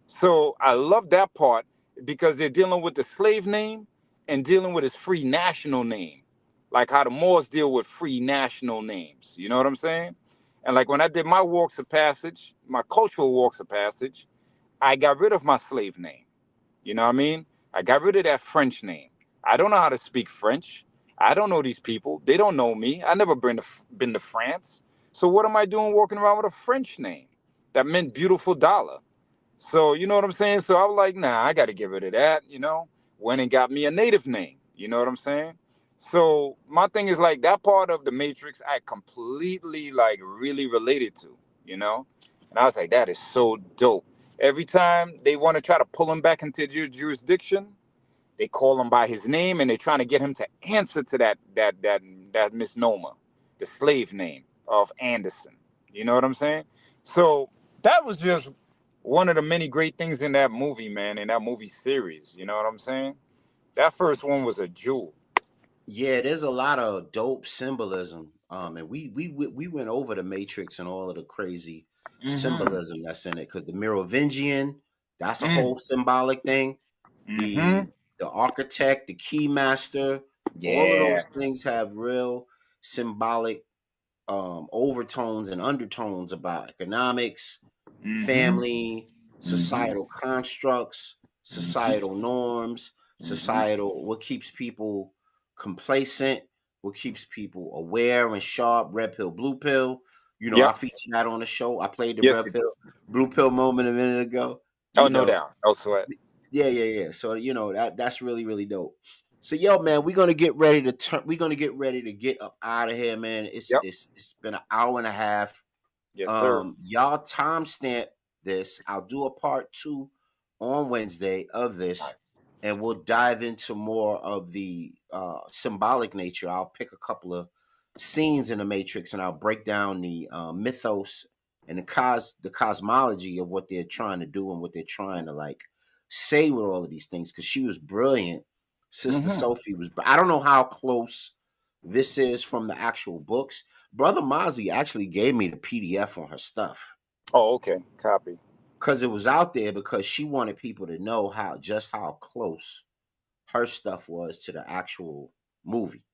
So I love that part because they're dealing with the slave name and dealing with his free national name, like how the Moors deal with free national names. You know what I'm saying? And like when I did my walks of passage, my cultural walks of passage, I got rid of my slave name. You know what I mean? I got rid of that French name. I don't know how to speak French. I don't know these people. They don't know me. I never been to France. So what am I doing walking around with a French name? That meant beautiful dollar. So you know what I'm saying? So I was like, nah, I got to get rid of that, you know? Went and got me a native name. You know what I'm saying? So my thing is like that part of the Matrix I completely like really related to, you know? And I was like, that is so dope. Every time they want to try to pull him back into your jurisdiction, they call him by his name and they're trying to get him to answer to that misnomer, the slave name of Anderson. You know what I'm saying? So that was just one of the many great things in that movie, man, in that movie series. You know what I'm saying? That first one was a jewel. Yeah, there's a lot of dope symbolism. And we went over the Matrix and all of the crazy Mm-hmm. symbolism that's in it. Because the Merovingian, that's a Mm. whole symbolic thing. Mm-hmm. The architect, the key master, all of Yeah. those things have real symbolic overtones and undertones about economics, Mm-hmm. family, Mm-hmm. societal constructs, Mm-hmm. societal norms, Mm-hmm. societal what keeps people complacent, what keeps people aware and sharp, red pill, blue pill. You know, I Yep. featured that on the show. I played the Yes, red you did. pill, blue pill moment a minute ago. Oh, You no know, doubt. No sweat. yeah. So you know that's really really dope. So yo, man, we're gonna get ready to turn. We're gonna get ready to get up out of here, man. Yep. It's been an hour and a half. Yes, sir. Y'all timestamp this. I'll do a part 2 on Wednesday of this, Nice. and we'll dive into more of the symbolic nature. I'll pick a couple of scenes in the Matrix, and I'll break down the mythos and the cosmology of what they're trying to do and what they're trying to like say with all of these things. Because she was brilliant. Sister Mm-hmm. Sophie was. I don't know how close this is from the actual books. Brother Mozzie actually gave me the PDF on her stuff Oh, okay. Copy. because it was out there because she wanted people to know how close her stuff was to the actual movie.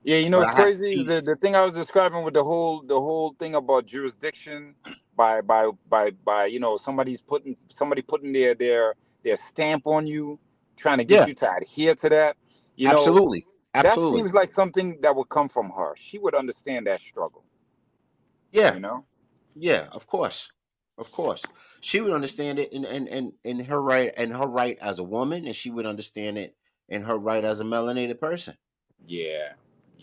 Yeah, you know But what's I had crazy is the thing I was describing with the whole thing about jurisdiction by you know somebody putting their stamp on you, trying to get yeah, you to adhere to that. You know, absolutely, that absolutely, seems like something that would come from her. She would understand that struggle. yeah, You know? yeah. Of course, she would understand it in her right as a woman, and she would understand it in her right as a melanated person. Yeah,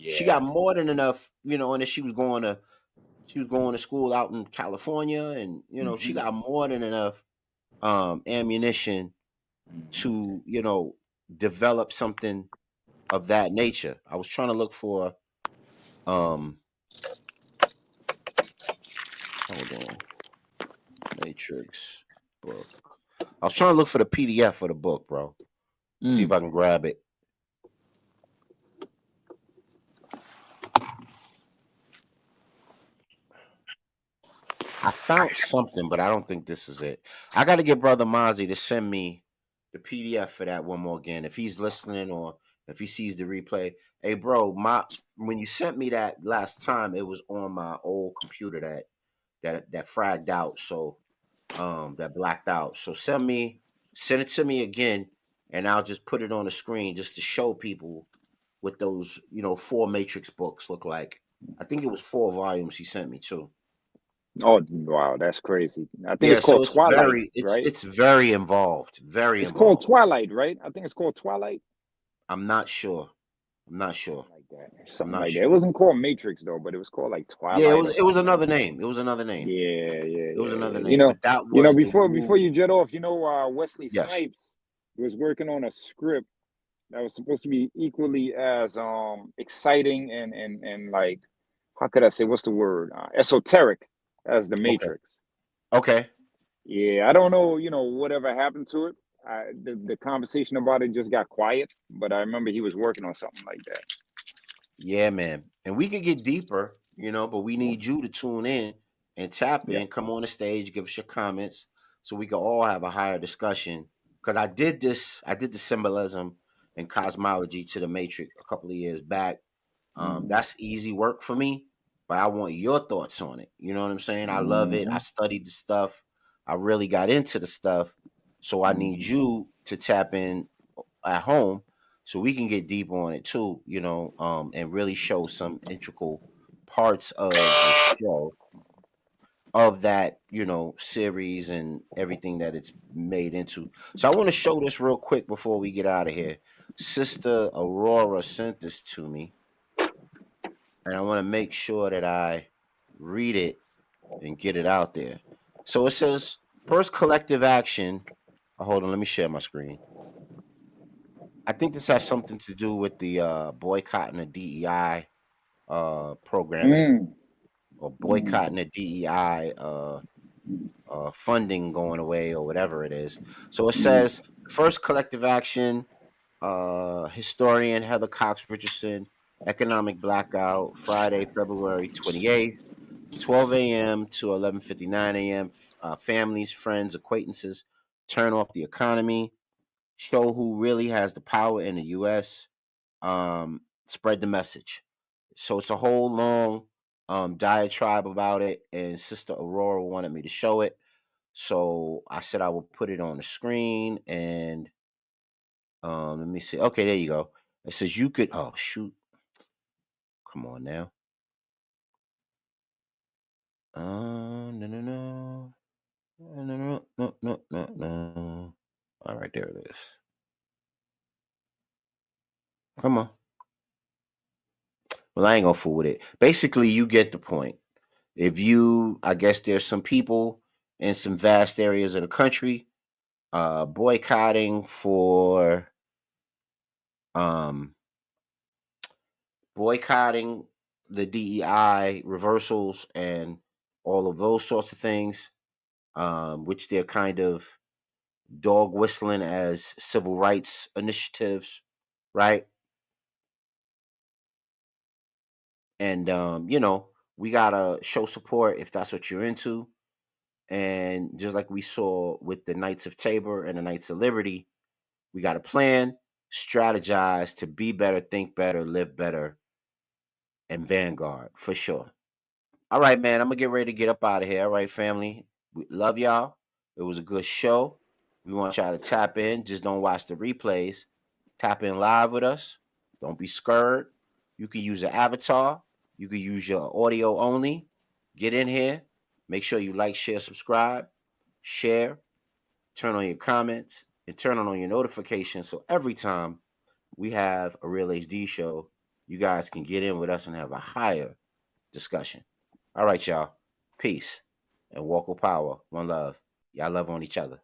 She yeah. got more than enough, you know, and then she was going to school out in California, and you know she Hmm. got more than enough ammunition Hmm. to develop something of that nature. I was trying to look for um hold on, Matrix book. I was trying to look for the PDF for the book, bro. See if Mm. I can grab it. I found something, but I don't think this is it. I got to get Brother Mozzie to send me the PDF for that one more again. If he's listening or if he sees the replay, hey, bro, my when you sent me that last time, it was on my old computer that fragged out, so that blacked out. So send it to me again, and I'll just put it on the screen just to show people what those 4 Matrix books look like. I think it was 4 volumes he sent me too. Oh wow, that's crazy. I think Yeah, it's so called it's Twilight, very right? it's very involved, very It's called involved. Twilight, right? I think it's called Twilight. I'm not sure. I'm not Something sure. like that. I'm Something not like that. It sure. wasn't called Matrix though, but it was called like Yeah, Twilight or it was something like another that. name. It was another name. Yeah, yeah, It was yeah, another yeah. name. But that was the Before movie. you jet off, Wesley Yes. Snipes was working on a script that was supposed to be equally as exciting and like, how could I say, what's the word, esoteric as the Okay. Matrix. Okay. Yeah, I don't know, whatever happened to it. The conversation about it just got quiet, but I remember he was working on something like that. Yeah, man. And we could get deeper, but we need you to tune in and tap Yeah. in, come on the stage, give us your comments so we can all have a higher discussion. Because I did the symbolism and cosmology to the Matrix a couple of years back. That's easy work for me, but I want your thoughts on it. You know what I'm saying? I love it. I studied the stuff. I really got into the stuff. So I need you to tap in at home so we can get deep on it too, and really show some integral parts of the show of that, series and everything that it's made into. So I want to show this real quick before we get out of here. Sister Aurora sent this to me, and I want to make sure that I read it and get it out there. So it says, first collective action. Hold on, let me share my screen. I think this has something to do with the boycotting the DEI programming Mm, or mm, boycotting the DEI funding going away or whatever it is. So it mm, says first collective action, historian Heather Cox Richardson, economic blackout, Friday, February 28th, 12 a.m. to 11:59 a.m. Families, friends, acquaintances turn off the economy, show who really has the power in the U.S., spread the message. So it's a whole long diatribe about it, and Sister Aurora wanted me to show it. So I said I will put it on the screen, and let me see. Okay, there you go. It says you could. Oh shoot! Come on now. No, no, no, no, no, no, no, no, no. All right, there it is. Come on. Well, I ain't gonna fool with it. Basically, you get the point. If you, I guess there's some people in some vast areas of the country boycotting for um boycotting the DEI reversals and all of those sorts of things, which they're kind of dog whistling as civil rights initiatives, right? And we gotta show support if that's what you're into. And just like we saw with the Knights of Tabor and the Knights of Liberty, we got to plan, strategize to be better, think better, live better, and vanguard for sure. All right, man. I'm gonna get ready to get up out of here. All right, family. We love y'all. It was a good show. We want y'all to tap in. Just don't watch the replays. Tap in live with us. Don't be scared. You can use an avatar. You can use your audio only. Get in here. Make sure you like, share, subscribe, share, turn on your comments, and turn on your notifications. So every time we have a Real HD show, you guys can get in with us and have a higher discussion. All right, y'all. Peace and walk with power. One love. Y'all love on each other.